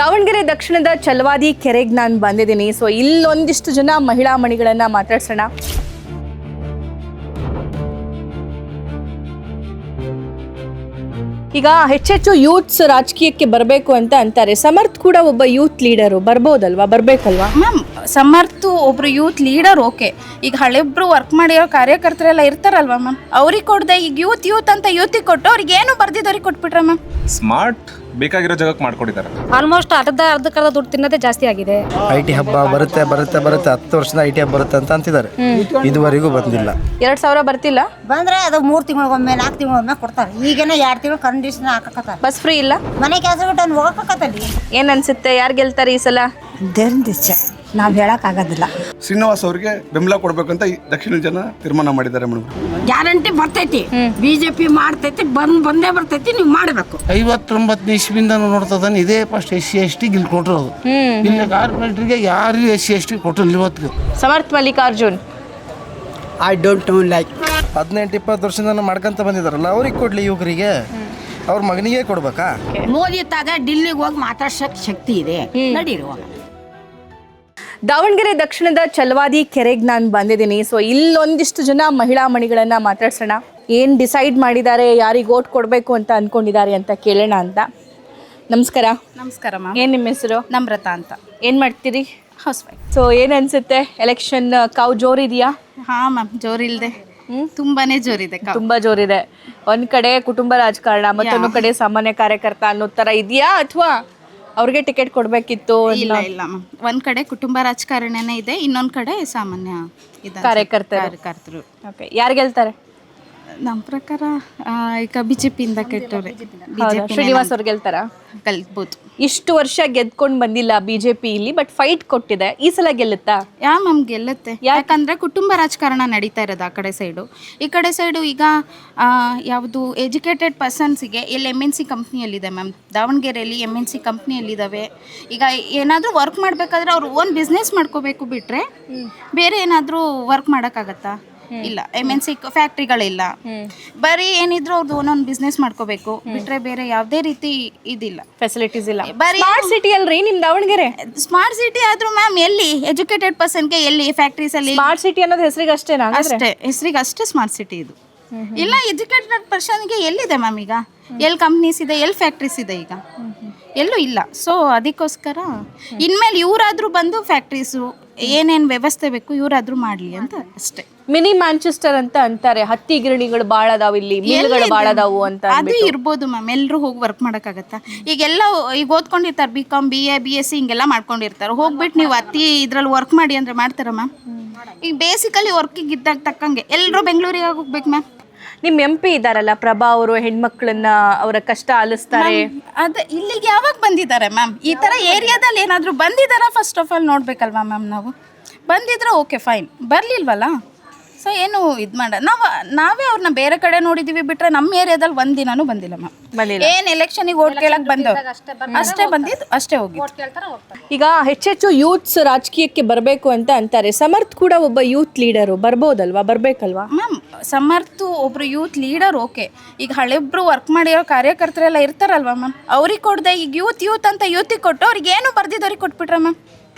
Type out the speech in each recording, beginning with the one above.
ದಾವಣಗೆರೆ ದಕ್ಷಿಣದ ಛಲವಾದಿ ಕೆರೆಗೆ ನಾನು ಬಂದಿದ್ದೀನಿ. ಸೊ ಇಲ್ಲೊಂದಿಷ್ಟು ಜನ ಮಹಿಳಾ ಮಣಿಗಳನ್ನು ಮಾತಾಡ್ಸೋಣ. ಈಗ ಹೆಚ್ಚೆಚ್ಚು ಯೂತ್ಸ್ ರಾಜಕೀಯಕ್ಕೆ ಬರಬೇಕು ಅಂತ ಅಂತಾರೆ. ಸಮರ್ಥ್ ಕೂಡ ಒಬ್ಬ ಯೂತ್ ಲೀಡರು, ಬರ್ಬೋದಲ್ವಾ, ಬರ್ಬೇಕಲ್ವಾ ಮ್ಯಾಮ್? ಸಮರ್ಥ್ ಒಬ್ರು ಯೂತ್ ಲೀಡರ್, ಓಕೆ. ಈಗ ಹಳೆಬ್ರು ವರ್ಕ್ ಮಾಡಿರೋ ಕಾರ್ಯಕರ್ತರೆಲ್ಲ ಇರ್ತಾರಲ್ವಾ ಮ್ಯಾಮ್, ಅವ್ರಿಗೆ ಕೊಡದೆ ಈಗ ಯೂತ್ ಅಂತ ಯೂತಿಗೆ ಕೊಟ್ಟು ಅವ್ರಿಗೆ ಏನು ಬರ್ದಿದ್ದವ್ರಿಗೆ ಕೊಟ್ಬಿಟ್ರೆ ಮ್ಯಾಮ್? ಸ್ಮಾರ್ಟ್ ಬೇಕಾಗಿರೋ ಜಾಗಕ್ಕೆ ಮಾಡ್ಕೊಟ್ಟಿದ್ದಾರೆ. ಆಲ್ಮೋಸ್ಟ್ ಅರ್ಧಕ್ಕರ್ಧ ದುಡ್ಡು ತಿನ್ನೋದೇ ಜಾಸ್ತಿ ಆಗಿದೆ. IT ಹಬ್ಬ ಬರುತ್ತೆ 10 ವರ್ಷದ IT ಹಬ್ಬ ಬರುತ್ತೆ ಅಂತ ಅಂತಿದ್ದಾರೆ. ಇದುವರೆಗೂ ಬಂದಿಲ್ಲ. 2000 ಬರ್ತಿಲ್ಲ. ಬಂದ್ರೆ ಅದು 3 ತಿಂಗಳಿಗೊಮ್ಮೆ 4 ತಿಂಗಳಿಗೊಮ್ಮೆ ಕೊಡ್ತಾರೆ. ಈಗೇನೆ 2 ತಿಂಗಳು ಕಂಡೀಷನ್ ಹಾಕಕತ್ತಾರೆ. ಬಸ್ ಫ್ರೀ ಇಲ್ಲ. ಮನೆ ಕೆಲಸ ಬಿಟ್ಟು ಅಲ್ಲಿ ಹೋಗಕತ್ತಲ್ಲಿ. ಏನ್ ಅನ್ಸುತ್ತೆ, ಯಾರು ಗೆಲ್ತಾರೆ ಈ ಸಲ? ಇಚ್ಛೆ ನಾವು ಹೇಳಕ್ಕಾಗೋದಿಲ್ಲ. ಶ್ರೀನಿವಾಸ್ ಅವರಿಗೆ ಬೆಂಬಲ ಕೊಡ್ಬೇಕಂತ ದಕ್ಷಿಣ ಜನ ತೀರ್ಮಾನ ಮಾಡಿದ್ದಾರೆ ಮೇಡಮ್. ಗ್ಯಾರಂಟಿ ಬರ್ತೈತಿ, ಬಿಜೆಪಿ ಮಾಡ್ತೈತಿ, ಬಂದೇ ಬರ್ತೈತಿ, ನೀವು ಮಾಡಬೇಕು. 59 ಇಸ್ವಿಯಿಂದ ನೋಡ್ತದಾನೆ ಇದೇ ಫಸ್ಟ್ SC/ST ಗಿಲ್ ಕೊಟ್ಟಿರೋದು. ಇಲ್ಲಿ ಕಾರ್ಪೊರೇಟ್ರಿಗೆ ಯಾರು SC/ST ಕೊಟ್ಟಿಲ್ಲ ಇವತ್ತಿಗೆ. Samarth Mallikarjun I don't know like 18-20 ವರ್ಷದಿಂದ ಮಾಡ್ಕೊಂತ ಬಂದಿದ್ದಾರಲ್ಲ, ಅವ್ರಿಗೆ ಕೊಡ್ಲಿ, ಯುವಕರಿಗೆ ಅವ್ರ ಮಗನಿಗೆ ಕೊಡ್ಬೇಕಾ? ಮೋದಿ ತಾಗ ಡಿಲ್ಲಿಗೆ ಹೋಗಿ ಮಾತಾಡ್ಸಕ್ ಶಕ್ತಿ ಇದೆ, ನಡೀರುವಾಗ. ದಾವಣಗೆರೆ ದಕ್ಷಿಣದ ಛಲವಾದಿ ಕೆರೆಗೆ ನಾನು ಬಂದಿದ್ದೀನಿ. ಸೊ ಇಲ್ಲೊಂದಿಷ್ಟು ಜನ ಮಹಿಳಾ ಮಣಿಗಳನ್ನು ಮಾತಾಡ್ಸೋಣ. ಏನು ಡಿಸೈಡ್ ಮಾಡಿದ್ದಾರೆ, ಯಾರಿಗೆ ಓಟ್ ಕೊಡಬೇಕು ಅಂತ ಅಂದ್ಕೊಂಡಿದ್ದಾರೆ ಅಂತ ಕೇಳೋಣ ಅಂತ. ನಮಸ್ಕಾರ. ನಮಸ್ಕಾರ ಮ್ಯಾಮ್. ಏನು ನಿಮ್ಮ ಹೆಸರು? ನಮ್ರತ ಅಂತ. ಏನು ಮಾಡ್ತೀರಿ? House wife. ಸೊ ಏನು ಅನಿಸುತ್ತೆ, ಎಲೆಕ್ಷನ್ ಕಾವು ಜೋರಿದೆಯಾ? ಹಾಂ ಮ್ಯಾಮ್, ಜೋರಿಲ್ದೆ ತುಂಬಾನೇ ಜೋರಿದೆ. ತುಂಬಾ ಜೋರಿದೆ. ಒಂದ್ ಕಡೆ ಕುಟುಂಬ ರಾಜಕಾರಣ, ಮತ್ತೊಂದು ಕಡೆ ಸಾಮಾನ್ಯ ಕಾರ್ಯಕರ್ತ ಅನ್ನೋ ತರ ಇದೆಯಾ, ಅಥವಾ ಅವ್ರಿಗೆ ಟಿಕೆಟ್ ಕೊಡ್ಬೇಕಿತ್ತು? ಇಲ್ಲ ಮ್ಯಾಮ್, ಒಂದ್ ಕಡೆ ಕುಟುಂಬ ರಾಜಕಾರಣನೇ ಇದೆ, ಇನ್ನೊಂದ್ ಕಡೆ ಸಾಮಾನ್ಯ ಕಾರ್ಯಕರ್ತರು. ಓಕೆ, ಯಾರು ಗೆಲ್ತಾರೆ? ನಮ್ಮ ಪ್ರಕಾರ ಈಗ ಬಿಜೆಪಿಯಿಂದ ಕೆಟ್ಟವ್ರೆ. ಶ್ರೀನಿವಾಸ್ ಅವ್ರು ಗೆಲ್ತಾರ? ಕಲ್ಬೋದು. ಇಷ್ಟು ವರ್ಷ ಗೆದ್ಕೊಂಡು ಬಂದಿಲ್ಲ ಬಿಜೆಪಿ ಇಲ್ಲಿ, ಬಟ್ ಫೈಟ್ ಕೊಟ್ಟಿದೆ. ಈ ಸಲ ಗೆಲ್ಲುತ್ತಾ? ಮ್ಯಾಮ್ ಗೆಲ್ಲುತ್ತೆ. ಯಾಕಂದ್ರೆ ಕುಟುಂಬ ರಾಜಕಾರಣ ನಡೀತಾ ಇರೋದು ಆ ಕಡೆ ಸೈಡು. ಈ ಕಡೆ ಸೈಡು ಈಗ ಯಾವುದು ಎಜುಕೇಟೆಡ್ ಪರ್ಸನ್ಸಿಗೆ ಇಲ್ಲಿ MNC ಕಂಪ್ನಿಯಲ್ಲಿದೆ ಮ್ಯಾಮ್. ದಾವಣಗೆರೆಯಲ್ಲಿ MNC ಕಂಪ್ನಿಯಲ್ಲಿದ್ದಾವೆ. ಈಗ ಏನಾದರೂ ವರ್ಕ್ ಮಾಡಬೇಕಾದ್ರೆ ಅವ್ರು ಓನ್ ಬಿಸ್ನೆಸ್ ಮಾಡ್ಕೋಬೇಕು ಬಿಟ್ರೆ ಬೇರೆ ಏನಾದರೂ ವರ್ಕ್ ಮಾಡೋಕ್ಕಾಗತ್ತಾ? ಇಲ್ಲ. MNC ಫ್ಯಾಕ್ಟ್ರಿಗಳಿಲ್ಲ. ಬರೀ ಏನಿದ್ರು ಅವ್ರದ್ದು ಒಂದೊಂದು ಬಿಸ್ನೆಸ್ ಮಾಡ್ಕೋಬೇಕು ಬಿಟ್ರೆ ಬೇರೆ ಯಾವುದೇ ರೀತಿ ಇದಿಲ್ಲ, ಫೆಸಿಲಿಟೀಸ್ ಇಲ್ಲ. ಬರೀ ಸ್ಮಾರ್ಟ್ ಸಿಟಿ ಅಲ್ರಿ ನಿಮ್ ದಾವಣಗೆರೆ? ಸ್ಮಾರ್ಟ್ ಸಿಟಿ ಆದ್ರೂ ಮ್ಯಾಮ್ ಎಲ್ಲಿ ಎಜುಕೇಟೆಡ್ ಪರ್ಸನ್ಗೆ ಎಲ್ಲಿ ಫ್ಯಾಕ್ಟ್ರೀಸ್ ಅಲ್ಲಿ? ಸ್ಮಾರ್ಟ್ ಸಿಟಿ ಅನ್ನೋದು ಹೆಸರಿಗೆ ಅಷ್ಟೇನಾ? ಅಷ್ಟೇ, ಹೆಸರಿಗೆ ಅಷ್ಟೇ ಸ್ಮಾರ್ಟ್ ಸಿಟಿ ಇದು. ಇಲ್ಲ, ಎಜುಕೇಟೆಡ್ ಪರ್ಸನ್ಗೆ ಎಲ್ಲಿದೆ ಮ್ಯಾಮ್? ಈಗ ಎಲ್ಲಿ ಕಂಪ್ನೀಸ್ ಇದೆ, ಎಲ್ಲಿ ಫ್ಯಾಕ್ಟ್ರೀಸ್ ಇದೆ? ಈಗ ಎಲ್ಲೂ ಇಲ್ಲ. ಸೊ ಅದಕ್ಕೋಸ್ಕರ ಇನ್ಮೇಲೆ ಇವರಾದ್ರೂ ಬಂದು ಫ್ಯಾಕ್ಟ್ರೀಸು ಏನೇನು ವ್ಯವಸ್ಥೆ ಬೇಕು ಇವರಾದ್ರೂ ಮಾಡಲಿ ಅಂತ ಅಷ್ಟೇ. ಮಿನಿ ಮ್ಯಾಂಚೆಸ್ಟರ್ ಅಂತ ಅಂತಾರೆ. ಹತ್ತಿ ಗಿರಣಿಗಳು ಭಾಳ ಅದಾವ ಇಲ್ಲಿ, ಮಿಲ್ಗಳು ಭಾಳ ಅದಾವು ಅಂತ. ಅದು ಇರ್ಬೋದು ಮ್ಯಾಮ್, ಎಲ್ಲರೂ ಹೋಗಿ ವರ್ಕ್ ಮಾಡೋಕ್ಕಾಗತ್ತಾ? ಈಗೆಲ್ಲ ಈಗ ಓದ್ಕೊಂಡಿರ್ತಾರೆ, BCom BA BSc ಹಿಂಗೆಲ್ಲ ಮಾಡ್ಕೊಂಡಿರ್ತಾರೆ. ಹೋಗ್ಬಿಟ್ಟು ನೀವು ಹತ್ತಿ ಇದ್ರಲ್ಲಿ ವರ್ಕ್ ಮಾಡಿ ಅಂದರೆ ಮಾಡ್ತಾರ ಮ್ಯಾಮ್? ಈಗ ಬೇಸಿಕಲಿ ವರ್ಕಿಗೆ ಇದ್ದಾಗ ತಕ್ಕಂಗೆ ಎಲ್ಲರೂ ಬೆಂಗಳೂರಿಗೆ ಹೋಗ್ಬೇಕು ಮ್ಯಾಮ್. ನಿಮ್ಮ MP ಇದ್ದಾರಲ್ಲ ಪ್ರಭಾ ಅವರು, ಹೆಣ್ಮಕ್ಳನ್ನ ಅವರ ಕಷ್ಟ ಆಲಿಸ್ತಾರೆ. ಅದು ಇಲ್ಲಿಗೆ ಯಾವಾಗ ಬಂದಿದ್ದಾರೆ ಮ್ಯಾಮ್? ಈ ಥರ ಏರಿಯಾದಲ್ಲಿ ಏನಾದರೂ ಬಂದಿದ್ದಾರಾ ಫಸ್ಟ್ ಆಫ್ ಆಲ್ ನೋಡ್ಬೇಕಲ್ವಾ ಮ್ಯಾಮ್? ನಾವು ಬಂದಿದ್ರೆ ಓಕೆ ಫೈನ್, ಬರಲಿಲ್ವಲ್ಲ. ಸೊ ಏನು ಇದು ನಾವೇ ಅವ್ರನ್ನ ಬೇರೆ ಕಡೆ ನೋಡಿದ್ದೀವಿ ಬಿಟ್ರೆ ನಮ್ಮ ಏರಿಯಾದಲ್ಲಿ ಒಂದಿನೂ ಬಂದಿಲ್ಲ ಮ್ಯಾಮ್. ಏನು ಎಲೆಕ್ಷನಿಗೆ ಓಟ್ ಕೇಳಕ್ಕೆ ಬಂದವ್ರು ಅಷ್ಟೇ ಬಂದಿದ್ದು, ಅಷ್ಟೇ ಹೋಗಿದ್ದು. ಈಗ ಹೆಚ್ಚೆಚ್ಚು ಯೂತ್ಸ್ ರಾಜಕೀಯಕ್ಕೆ ಬರಬೇಕು ಅಂತ ಅಂತಾರೆ. ಸಮರ್ಥ್ ಕೂಡ ಒಬ್ಬ ಯೂತ್ ಲೀಡರು, ಬರ್ಬೋದಲ್ವಾ, ಬರ್ಬೇಕಲ್ವಾ ಮ್ಯಾಮ್? ಸಮರ್ಥ್ ಒಬ್ರು ಯೂತ್ ಲೀಡರ್, ಓಕೆ. ಈಗ ಹಳೆಬ್ರು ವರ್ಕ್ ಮಾಡಿರೋ ಕಾರ್ಯಕರ್ತರೆಲ್ಲ ಇರ್ತಾರಲ್ವಾ ಮ್ಯಾಮ್, ಅವ್ರಿಗೆ ಕೊಡದೆ ಈಗ ಯೂತ್ ಅಂತ ಯೂತಿಗೆ ಕೊಟ್ಟು ಅವ್ರಿಗೆ ಏನು ಬರ್ದಿದ್ದವ್ರಿಗೆ ಕೊಟ್ಬಿಟ್ರೆ ಮ್ಯಾಮ್?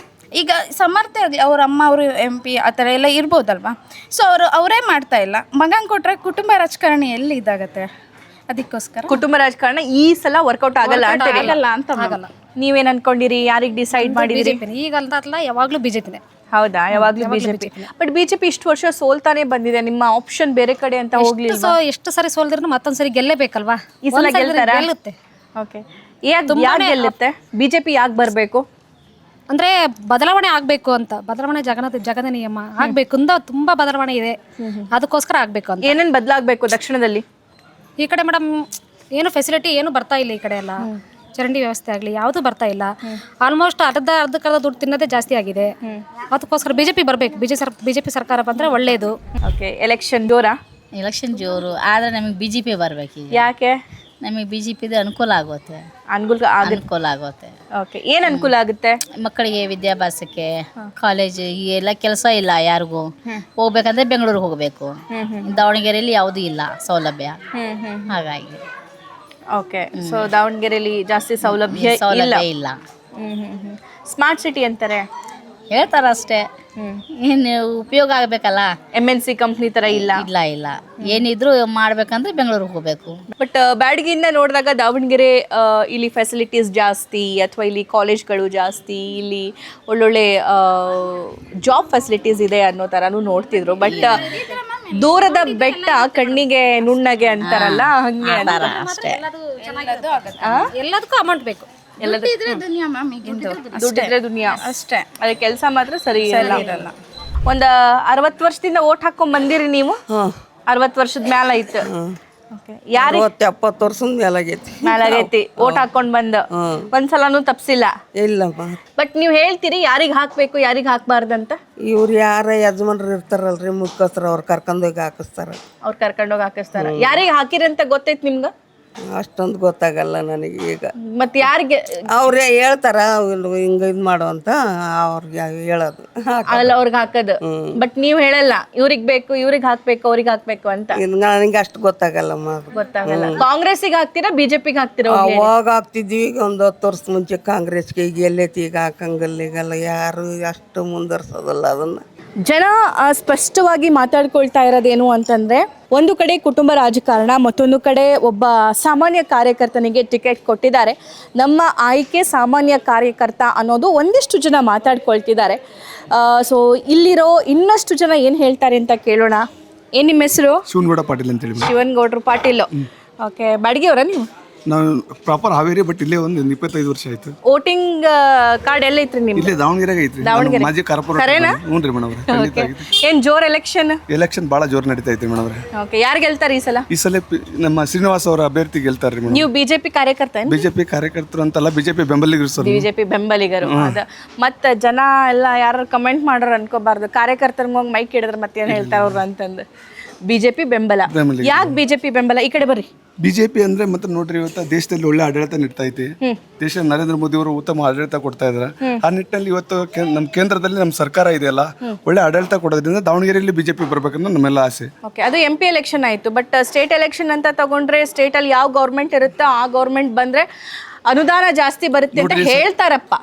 ಈಗ ಸಮರ್ಥೆ ಆಗಲಿ, ಅವ್ರ ಅಮ್ಮ ಅವರು MP ಆ ಥರ ಎಲ್ಲ ಇರ್ಬೋದಲ್ವಾ? ಸೊ ಅವರೇ ಮಾಡ್ತಾ ಇಲ್ಲ. ಮಗಂಗೆ ಕೊಟ್ಟರೆ ಕುಟುಂಬ ರಾಜಕಾರಣಿ ಎಲ್ಲಿ ಇದಾಗತ್ತೆ? ಅದಕ್ಕೋಸ್ಕರ ಕುಟುಂಬ ರಾಜಕಾರಣ ಈ ಸಲ ವರ್ಕೌಟ್ ಆಗಲ್ಲ ಅಂತ ನೀವೇನ್ ಅನ್ಕೊಂಡಿರಿ? ಯಾರಿಗೆ ಡಿಸೈಡ್ ಮಾಡಿದಿರಿ? ಈಗ ಅಲ್ಲ, ಯಾವಾಗ್ಲೂ ಬಿಜೆಪಿನೇ. ಹೌದಾ? ಯಾವಾಗ್ಲೂ ಬಿಜೆಪಿ. ಬಟ್ ಬಿಜೆಪಿ ಇಷ್ಟು ವರ್ಷ ಸೋಲ್ತಾನೆ ಬಂದಿದೆ. ನಿಮ್ಮ ಆಪ್ಷನ್ ಬೇರೆ ಕಡೆ ಅಂತ ಹೋಗ್ಲಿಲ್ಲ? ಎಷ್ಟು ಸರಿ ಸೋಲ್ದ್ರು ಮತ್ತೊಂದ್ಸರಿ ಗೆಲ್ಲೇಬೇಕಲ್ವಾ? ಈ ಸಲ ಗೆಲ್ತಾರಾ? ಗೆಲ್ಲುತ್ತೆ. ಓಕೆ, ಯಾಕೆ ಗೆಲ್ಲುತ್ತೆ? ಬಿಜೆಪಿ ಯಾಕೆ ಬರಬೇಕು ಅಂದ್ರೆ ಬದಲಾವಣೆ ಆಗ್ಬೇಕು ಅಂತ. ಬದಲಾವಣೆ ಜಗದ ನಿಯಮ ಆಗ್ಬೇಕು ಅಂತ ತುಂಬಾ ಬದಲಾವಣೆ ಇದೆ, ಅದಕ್ಕೋಸ್ಕರ ಆಗ್ಬೇಕು ಅಂತ. ಏನೇನು ಬದಲಾಗಬೇಕು ದಕ್ಷಿಣದಲ್ಲಿ? ಈ ಕಡೆ ಮೇಡಮ್ ಏನು ಫೆಸಿಲಿಟಿ ಏನು ಬರ್ತಾ ಇಲ್ಲ. ಈ ಕಡೆ ಎಲ್ಲ ಚರಂಡಿ ವ್ಯವಸ್ಥೆ ಆಗಲಿ ಯಾವುದು ಬರ್ತಾ ಇಲ್ಲ. ಆಲ್ಮೋಸ್ಟ್ ಅರ್ಧಕ್ಕರ್ಧ ದುಡ್ಡು ತಿನ್ನೋದೇ ಜಾಸ್ತಿ ಆಗಿದೆ. ಅದಕ್ಕೋಸ್ಕರ ಬಿಜೆಪಿ ಬರಬೇಕು. ಬಿಜೆಪಿ ಸರ್ಕಾರ ಬಂದ್ರೆ ಒಳ್ಳೇದು. ಓಕೆ, ಎಲೆಕ್ಷನ್ ಜೋರಾ? ಎಲೆಕ್ಷನ್ ಜೋರು, ಆದರೆ ನಮಗೆ BJP ಬರಬೇಕು. ಯಾಕೆ? ನಮಗೆ BJPದು ಅನುಕೂಲ ಆಗುತ್ತೆ. ಅನುಕೂಲ ಆಗುತ್ತೆ. ಓಕೆ, ಏನು ಅನುಕೂಲ ಆಗುತ್ತೆ? ಮಕ್ಕಳಿಗೆ ವಿದ್ಯಾಭ್ಯಾಸಕ್ಕೆ, ಕಾಲೇಜ್ ಎಲ್ಲ ಕೆಲಸ ಇಲ್ಲ, ಯಾರಿಗೂ ಹೋಗ್ಬೇಕಂದ್ರೆ ಬೆಂಗಳೂರಿಗೆ ಹೋಗಬೇಕು. ದಾವಣಗೆರೆಯಲ್ಲಿ ಯಾವುದೂ ಇಲ್ಲ ಸೌಲಭ್ಯ, ಹಾಗಾಗಿ. ಓಕೆ, ಸೊ ದಾವಣಗೆರೆಯಲ್ಲಿ ಜಾಸ್ತಿ ಸೌಲಭ್ಯ ಇಲ್ಲ. ಸ್ಮಾರ್ಟ್ ಸಿಟಿ ಅಂತಾರೆ, ಹೇಳ್ತಾರ ಅಷ್ಟೇ. ಏನು ಉಪಯೋಗ ಆಗಬೇಕಲ್ಲ. MNC ಕಂಪ್ನಿ ಥರ ಇಲ್ಲ. ಇಲ್ಲ ಏನಿದ್ರು ಮಾಡ್ಬೇಕಂದ್ರೆ ಬೆಂಗಳೂರಿಗೆ ಹೋಗ್ಬೇಕು. ಬಟ್ ಬ್ಯಾಡಗಿಯಿಂದ ನೋಡಿದಾಗ ದಾವಣಗೆರೆ ಇಲ್ಲಿ ಫೆಸಿಲಿಟೀಸ್ ಜಾಸ್ತಿ, ಅಥವಾ ಇಲ್ಲಿ ಕಾಲೇಜ್ಗಳು ಜಾಸ್ತಿ, ಇಲ್ಲಿ ಒಳ್ಳೊಳ್ಳೆ ಜಾಬ್ ಫೆಸಿಲಿಟೀಸ್ ಇದೆ ಅನ್ನೋ ಥರನೂ ನೋಡ್ತಿದ್ರು. ಬಟ್ ದೂರದ ಬೆಟ್ಟ ಕಣ್ಣಿಗೆ ನುಣ್ಣಗೆ ಅಂತಾರಲ್ಲ, ಹಂಗೆ ಅಷ್ಟೇ. ಎಲ್ಲದಕ್ಕೂ ಅಮೌಂಟ್ ಬೇಕು. ದುನಿಯಾ ಮ್ಯಾಮ್ ಈಗಿಂದು ದುಡ್ಡಿದ್ರೆ ದುನಿಯಾ ಅಷ್ಟೇ. ಅದೇ ಕೆಲಸ ಮಾತ್ರ ಸರಿ ಇರಲ್ಲ. ಒಂದು 60 ವರ್ಷದಿಂದ ಓಟ್ ಹಾಕೊಂಡ್ ಬಂದಿರಿ ನೀವು? 60 ವರ್ಷದ ಮ್ಯಾಲ ಐತೆ. ಯಾರು 70 ವರ್ಷದ ಮೇಲಾಗೈತಿ ಓಟ್ ಹಾಕೊಂಡ್ ಬಂದ? ಒಂದ್ಸಲನೂ ತಪ್ಸಿಲ್ಲ? ಇಲ್ಲಮ್ಮ. ಬಟ್ ನೀವು ಹೇಳ್ತೀರಿ ಯಾರಿಗ್ ಹಾಕ್ಬೇಕು ಯಾರಿಗ್ ಹಾಕ್ಬಾರ್ದಂತ. ಇವ್ರು ಯಾರ ಯಜಮಾನ್ರು ಇರ್ತಾರಲ್ರಿ ಮುಖ್ಯಸ್ಥರು, ಅವ್ರು ಕರ್ಕೊಂಡೋಗಿ ಹಾಕಿಸ್ತಾರ. ಅವ್ರು ಕರ್ಕೊಂಡೋಗಿ ಹಾಕಿಸ್ತಾರ. ಯಾರಿಗ್ ಹಾಕಿರಂತ ಗೊತ್ತೈತ್ ನಿಮ್ಗ? ಅಷ್ಟೊಂದು ಗೊತ್ತಾಗಲ್ಲ ನನಗೆ ಈಗ. ಮತ್ ಯಾರಿಗೆ ಅವ್ರೇ ಹೇಳ್ತಾರ ಹಿಂಗ ಇದು ಮಾಡು ಅಂತ, ಅವ್ರಿಗೆ ಹೇಳೋದು ಅಲ್ಲ ಅವ್ರಿಗೆ ಹಾಕೋದು. ಬಟ್ ನೀವ್ ಹೇಳಲ್ಲ ಇವ್ರಿಗ್ ಬೇಕು ಇವ್ರಿಗ್ ಹಾಕ್ಬೇಕು ಅವ್ರಿಗೆ ಹಾಕ್ಬೇಕು ಅಂತ. ನನಗೆ ಅಷ್ಟು ಗೊತ್ತಾಗಲ್ಲಮ್ಮ. ಗೊತ್ತಾಗಲ್ಲ. ಕಾಂಗ್ರೆಸ್ಸಿಗೆ ಹಾಕ್ತೀರಾ ಬಿಜೆಪಿಗೆ ಹಾಕ್ತೀರಾ? ಅವಾಗ ಹಾಕ್ತಿದ್ವಿ ಈಗ ಒಂದು 10 ವರ್ಷ ಮುಂಚೆ ಕಾಂಗ್ರೆಸ್ಗೆ. ಈಗ ಎಲ್ಲೈತಿ ಈಗ ಹಾಕಂಗಲ್ಲ, ಈಗಲ್ಲ ಯಾರು ಅಷ್ಟು ಮುಂದುವರ್ಸೋದಲ್ಲ ಅದನ್ನ. ಜನ ಸ್ಪಷ್ಟವಾಗಿ ಮಾತಾಡ್ಕೊಳ್ತಾ ಇರೋದೇನು ಅಂತಂದ್ರೆ, ಒಂದು ಕಡೆ ಕುಟುಂಬ ರಾಜಕಾರಣ, ಮತ್ತೊಂದು ಕಡೆ ಒಬ್ಬ ಸಾಮಾನ್ಯ ಕಾರ್ಯಕರ್ತನಿಗೆ ಟಿಕೆಟ್ ಕೊಟ್ಟಿದ್ದಾರೆ. ನಮ್ಮ ಆಯ್ಕೆ ಸಾಮಾನ್ಯ ಕಾರ್ಯಕರ್ತ ಅನ್ನೋದು ಒಂದಿಷ್ಟು ಜನ ಮಾತಾಡ್ಕೊಳ್ತಿದ್ದಾರೆ. ಸೊ ಇಲ್ಲಿರೋ ಇನ್ನಷ್ಟು ಜನ ಏನು ಹೇಳ್ತಾರೆ ಅಂತ ಕೇಳೋಣ. ಏನು ನಿಮ್ಮ ಹೆಸರು? ಶಿವನಗೌಡ ಪಾಟೀಲ್ ಅಂತೇಳಿ. ಶಿವನಗೌಡರು ಪಾಟೀಲ್. ಓಕೆ, ಬಾಡಿಗೆ ಅವರಾ ನೀವು? ನಾವು ಪ್ರಾಪರ್ ಹಾವೇರಿ, ಬಟ್ ಇಲ್ಲೇ ಒಂದು 25 ವರ್ಷ ಆಯ್ತು. ವೋಟಿಂಗ್ ಕಾರ್ಡ್ ಎಲ್ಲ ಐತ್ರಿ ನಿಮ್ಗೆ? ಇಲ್ಲೇ ದಾವಣಗೆರೆಗೆ ಐತ್ರಿ. ದಾವಣಗೆರೆ ಮಾಜಿ ಕಾರ್ಪೊರೇಟರ್. ಹ್ಞೂ ರೀ ಮೇಡಮ್. ಏನ್ ಜೋರ್ ಎಲೆಕ್ಷನ್? ಎಲೆಕ್ಷನ್ ಭಾಳ ಜೋರು ನಡೀತಾ ಐತ್ರಿ ಮೇಡಮ್. ಓಕೆ, ಯಾರು ಗೆಲ್ತಾರೆ ಈ ಸಲ? ಈ ಸಲ ನಮ್ಮ ಶ್ರೀನಿವಾಸ್ ಅವರ ಅಭ್ಯರ್ಥಿ ಗೆಲ್ತಾರ್ರಿ ಮೇಡಮ್. ನೀವು ಬಿಜೆಪಿ ಕಾರ್ಯಕರ್ತ? ಬಿಜೆಪಿ ಕಾರ್ಯಕರ್ತರು ಅಂತಲ್ಲ, ಬಿಜೆಪಿ ಬೆಂಬಲಿಗರು ಸರ್. ಬಿಜೆಪಿ ಬೆಂಬಲಿಗರು. ಅದ ಮತ್ತ ಜನ ಎಲ್ಲ ಯಾರು ಕಮೆಂಟ್ ಮಾಡೋರು ಅನ್ಕೋಬಾರ್ದು, ಕಾರ್ಯಕರ್ತರಿಗೆ ಹೋಗಿ ಮೈಕ್ ಹಿಡಿದ್ರೆ ಮತ್ತೇನ್ ಹೇಳ್ತಾರ ಅವ್ರು ಅಂತಂದು. ಬಿಜೆಪಿ ಬೆಂಬಲ. ಯಾಕೆ ಬಿಜೆಪಿ ಬೆಂಬಲ? ಈ ಕಡೆ ಬರ್ರಿ. ಬಿಜೆಪಿ ಅಂದ್ರೆ ಮತ್ತೆ ನೋಡ್ರಿ, ಇವತ್ತು ದೇಶದಲ್ಲಿ ಒಳ್ಳೆ ಆಡಳಿತ ನೀಡ್ತಾ ಐತಿ. ದೇಶ ನರೇಂದ್ರ ಮೋದಿ ಅವರು ಉತ್ತಮ ಆಡಳಿತ ಕೊಡ್ತಾ ಇದಾರೆ. ಆ ನಿಟ್ಟಿನಲ್ಲಿ ಇವತ್ತು ನಮ್ಮ ಕೇಂದ್ರದಲ್ಲಿ ನಮ್ಮ ಸರ್ಕಾರ ಇದೆಯಲ್ಲ, ಒಳ್ಳೆ ಆಡಳಿತ ಕೊಡೋದ್ರಿಂದ ದಾವಣಗೆರೆಯಲ್ಲಿ ಬಿಜೆಪಿ ಬರ್ಬೇಕನ್ನೋ ನಮ್ಮೆಲ್ಲ ಆಸೆ. ಓಕೆ, ಅದು MP ಎಲೆಕ್ಷನ್ ಆಯ್ತು. ಬಟ್ ಸ್ಟೇಟ್ ಎಲೆಕ್ಷನ್ ಅಂತ ತಗೊಂಡ್ರೆ, ಸ್ಟೇಟ್ ಅಲ್ಲಿ ಯಾವ ಗೌರ್ಮೆಂಟ್ ಇರುತ್ತೋ ಆ ಗೌರ್ಮೆಂಟ್ ಬಂದ್ರೆ ಅನುದಾನ ಜಾಸ್ತಿ ಬರುತ್ತೆ ಅಂತ ಹೇಳ್ತಾರಪ್ಪ.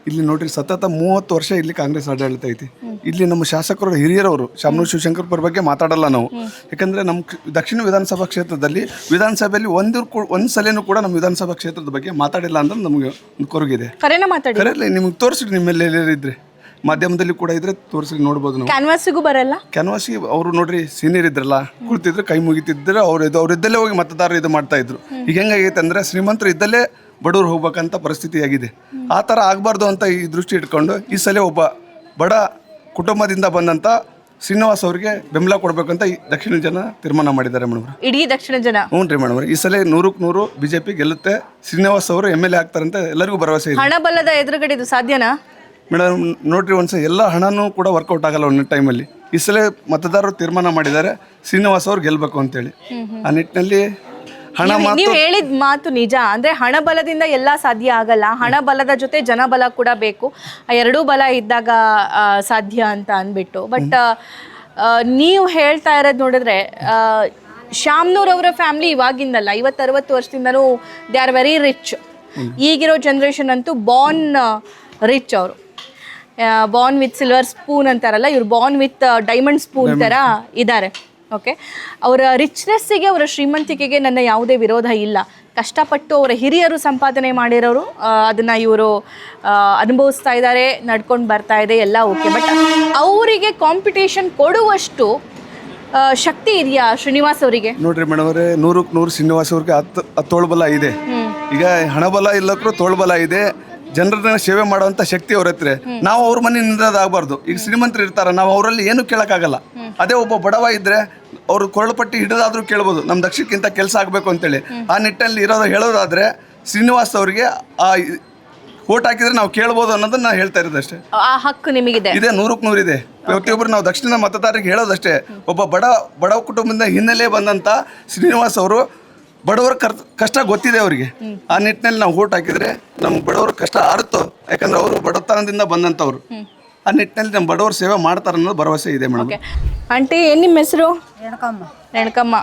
ಇಲ್ಲಿ ನೋಡ್ರಿ, ಸತತ 30 ವರ್ಷ ಇಲ್ಲಿ ಕಾಂಗ್ರೆಸ್ ಆಡಳಿತ ಐತಿ. ಇಲ್ಲಿ ನಮ್ಮ ಶಾಸಕರು ಹಿರಿಯರವರು ಶಾಮನೂರು ಶಿವಶಂಕರ್ ಬಗ್ಗೆ ಮಾತಾಡಲ್ಲ ನಾವು. ಯಾಕಂದ್ರೆ ನಮ್ಮ ದಕ್ಷಿಣ ವಿಧಾನಸಭಾ ಕ್ಷೇತ್ರದಲ್ಲಿ ವಿಧಾನಸಭೆಯಲ್ಲಿ ಒಂದು ಸಲನೂ ಕೂಡ ನಮ್ಮ ವಿಧಾನಸಭಾ ಕ್ಷೇತ್ರದ ಬಗ್ಗೆ ಮಾತಾಡಿಲ್ಲ ಅಂದ್ರೆ ನಮಗೆ ಒಂದು ಕೊರಗಿದೆ. ಕರೆನ ಮಾತಾಡಿ. ಕರೆಯಲ್ಲ, ನಿಮ್ಗೆ ತೋರಿಸ್ರಿ, ನಿಮ್ಮೆಲ್ಲ ಇದ್ರೆ ಮಾಧ್ಯಮದಲ್ಲಿ ಕೂಡ ಇದ್ರೆ ತೋರಿಸಿ ನೋಡ್ಬೋದು ನಾವು. ಕ್ಯಾನ್ವಾಸಿಗೂ ಬರಲ್ಲ. ಕ್ಯಾನ್ವಾಸಿಗೆ ಅವರು ನೋಡ್ರಿ ಸೀನಿಯರ್ ಇದ್ರಲ್ಲ, ಕುಳಿತಿದ್ರೆ ಕೈ ಮುಗಿತಿದ್ರೆ ಅವ್ರಿದ್ದಲ್ಲೇ ಹೋಗಿ ಮತದಾರರು ಇದು ಮಾಡ್ತಾ ಇದ್ರು. ಈಗ ಹೆಂಗಾಗೈತೆ ಅಂದ್ರೆ, ಶ್ರೀಮಂತರು ಇದ್ದಲ್ಲೇ ಬಡವರು ಹೋಗ್ಬೇಕಂತ ಪರಿಸ್ಥಿತಿ ಆಗಿದೆ. ಆ ಥರ ಆಗಬಾರ್ದು ಅಂತ ಈ ದೃಷ್ಟಿ ಇಟ್ಕೊಂಡು ಈ ಸಲ ಒಬ್ಬ ಬಡ ಕುಟುಂಬದಿಂದ ಬಂದಂಥ ಶ್ರೀನಿವಾಸ್ ಅವರಿಗೆ ಬೆಂಬಲ ಕೊಡ್ಬೇಕಂತ ಈ ದಕ್ಷಿಣ ಜನ ತೀರ್ಮಾನ ಮಾಡಿದ್ದಾರೆ ಮೇಡಮ್. ಇಡೀ ದಕ್ಷಿಣ ಜನ? ಹ್ಞೂ ರೀ ಮೇಡಮ್. ಈ ಸಲ 100ಕ್ಕೆ 100 ಬಿಜೆಪಿ ಗೆಲ್ಲುತ್ತೆ. ಶ್ರೀನಿವಾಸ್ ಅವರು MLA ಆಗ್ತಾರಂತ ಎಲ್ಲರಿಗೂ ಭರವಸೆ ಇದೆ. ಹಣ ಬಲ್ಲದ ಎದುರುಗಡೆ ಇದು ಸಾಧ್ಯನಾ ಮೇಡಮ್? ನೋಡ್ರಿ, ಒಂದ್ಸಲ ಎಲ್ಲ ಹಣನೂ ಕೂಡ ವರ್ಕೌಟ್ ಆಗಲ್ಲ ಒಂದು ಟೈಮಲ್ಲಿ. ಈ ಸಲ ಮತದಾರರು ತೀರ್ಮಾನ ಮಾಡಿದ್ದಾರೆ ಶ್ರೀನಿವಾಸ್ ಅವ್ರು ಗೆಲ್ಲಬೇಕು ಅಂತೇಳಿ. ಆ ನಿಟ್ಟಿನಲ್ಲಿ ನೀವು ಹೇಳಿದ ಮಾತು ನಿಜ. ಅಂದ್ರೆ ಹಣ ಬಲದಿಂದ ಎಲ್ಲ ಸಾಧ್ಯ ಆಗಲ್ಲ, ಹಣ ಬಲದ ಜೊತೆ ಜನಬಲ ಕೂಡ ಬೇಕು. ಎರಡೂ ಬಲ ಇದ್ದಾಗ ಸಾಧ್ಯ ಅಂತ ಅಂದ್ಬಿಟ್ಟು. ಬಟ್ ನೀವು ಹೇಳ್ತಾ ಇರೋದು ನೋಡಿದ್ರೆ, ಶಾಮನೂರ್ ಅವರ ಫ್ಯಾಮಿಲಿ ಇವಾಗಿಂದಲ್ಲ, 50-60 ವರ್ಷದಿಂದನೂ ದೇ ಆರ್ ವೆರಿ ರಿಚ್. ಈಗಿರೋ ಜನ್ರೇಷನ್ ಅಂತೂ ಬಾರ್ನ್ ರಿಚ್. ಅವರು ಬಾರ್ನ್ ವಿತ್ ಸಿಲ್ವರ್ ಸ್ಪೂನ್ ಅಂತಾರಲ್ಲ, ಇವ್ರು ಬಾರ್ನ್ ವಿತ್ ಡೈಮಂಡ್ ಸ್ಪೂನ್ ಥರ ಇದ್ದಾರೆ. ಓಕೆ, ಅವರ ರಿಚ್ನೆಸ್ಸಿಗೆ, ಅವರ ಶ್ರೀಮಂತಿಕೆಗೆ ನನ್ನ ಯಾವುದೇ ವಿರೋಧ ಇಲ್ಲ. ಕಷ್ಟಪಟ್ಟು ಅವರ ಹಿರಿಯರು ಸಂಪಾದನೆ ಮಾಡಿರೋರು, ಅದನ್ನು ಇವರು ಅನುಭವಿಸ್ತಾ ಇದ್ದಾರೆ, ನಡ್ಕೊಂಡು ಬರ್ತಾ ಇದೆ, ಎಲ್ಲ ಓಕೆ. ಬಟ್ ಅವರಿಗೆ ಕಾಂಪಿಟೇಷನ್ ಕೊಡುವಷ್ಟು ಶಕ್ತಿ ಇದೆಯಾ ಶ್ರೀನಿವಾಸ್ ಅವರಿಗೆ? ನೋಡ್ರಿ ಮೇಡಮ್ ಅವರೇ, 100ಕ್ಕೆ 100 ಶ್ರೀನಿವಾಸ್ ಅವ್ರಿಗೆ ತೋಳ್ಬಲ ಇದೆ. ಈಗ ಹಣಬಲ ಇಲ್ಲಕ್ಕೂ ತೋಳ್ಬಲ ಇದೆ. ಜನರನ್ನ ಸೇವೆ ಮಾಡುವಂತ ಶಕ್ತಿ ಅವ್ರ ಹತ್ರ. ನಾವು ಅವ್ರ ಮನೆ ನಿಂದ್ರದಾಗಬಾರ್ದು. ಈಗ ಶ್ರೀಮಂತರು ಇರ್ತಾರ, ನಾವು ಅವರಲ್ಲಿ ಏನು ಕೇಳಕ್ಕಾಗಲ್ಲ. ಅದೇ ಒಬ್ಬ ಬಡವ ಇದ್ರೆ ಅವ್ರು ಕೊರಳುಪಟ್ಟಿ ಹಿಡಿದಾದ್ರೂ ಕೇಳ್ಬೋದು, ನಮ್ಮ ದಕ್ಷಕ್ಕಿಂತ ಕೆಲಸ ಆಗಬೇಕು ಅಂತೇಳಿ. ಆ ನಿಟ್ಟಿನಲ್ಲಿ ಹೇಳೋದಾದ್ರೆ ಶ್ರೀನಿವಾಸ್ ಅವರಿಗೆ ಆ ಓಟ್ ಹಾಕಿದ್ರೆ ನಾವು ಕೇಳ್ಬೋದು ಅನ್ನೋದನ್ನ ನಾವು ಹೇಳ್ತಾ ಇರೋದಷ್ಟೇ. ಆ ಹಕ್ಕು ನಿಮಗಿದೆ ಇದೆ, 100ಕ್ಕೆ 100 ಇದೆ. ಪ್ರತಿಯೊಬ್ಬರು ನಾವು ದಕ್ಷಿಣ ಮತದಾರರಿಗೆ ಹೇಳೋದಷ್ಟೇ. ಒಬ್ಬ ಬಡ ಕುಟುಂಬದಿಂದ ಹಿನ್ನೆಲೆ ಬಂದಂತ ಶ್ರೀನಿವಾಸ್ ಅವರು ಬಡವರ ಕಷ್ಟ ಗೊತ್ತಿದೆ ಅವರಿಗೆ. ಆ ನಿಟ್ಟಿನಲ್ಲಿ ನಾವು ಓಟ್ ಹಾಕಿದ್ರೆ ನಮ್ಮ ಬಡವರ ಕಷ್ಟ ಆರುತ್ತೋ, ಯಾಕಂದ್ರೆ ಅವರು ಬಡತನದಿಂದ ಬಂದಂಥವ್ರು. ಆ ನಿಟ್ಟಿನಲ್ಲಿ ನಮ್ಮ ಬಡವರು ಸೇವೆ ಮಾಡ್ತಾರೆ ಅನ್ನೋದು ಭರವಸೆ ಇದೆ ಮೇಡಮ್. ಆಂಟಿ, ಏನು ನಿಮ್ಮ ಹೆಸರು? ರೇಣುಕಮ್ಮ. ರೇಣುಕಮ್ಮ.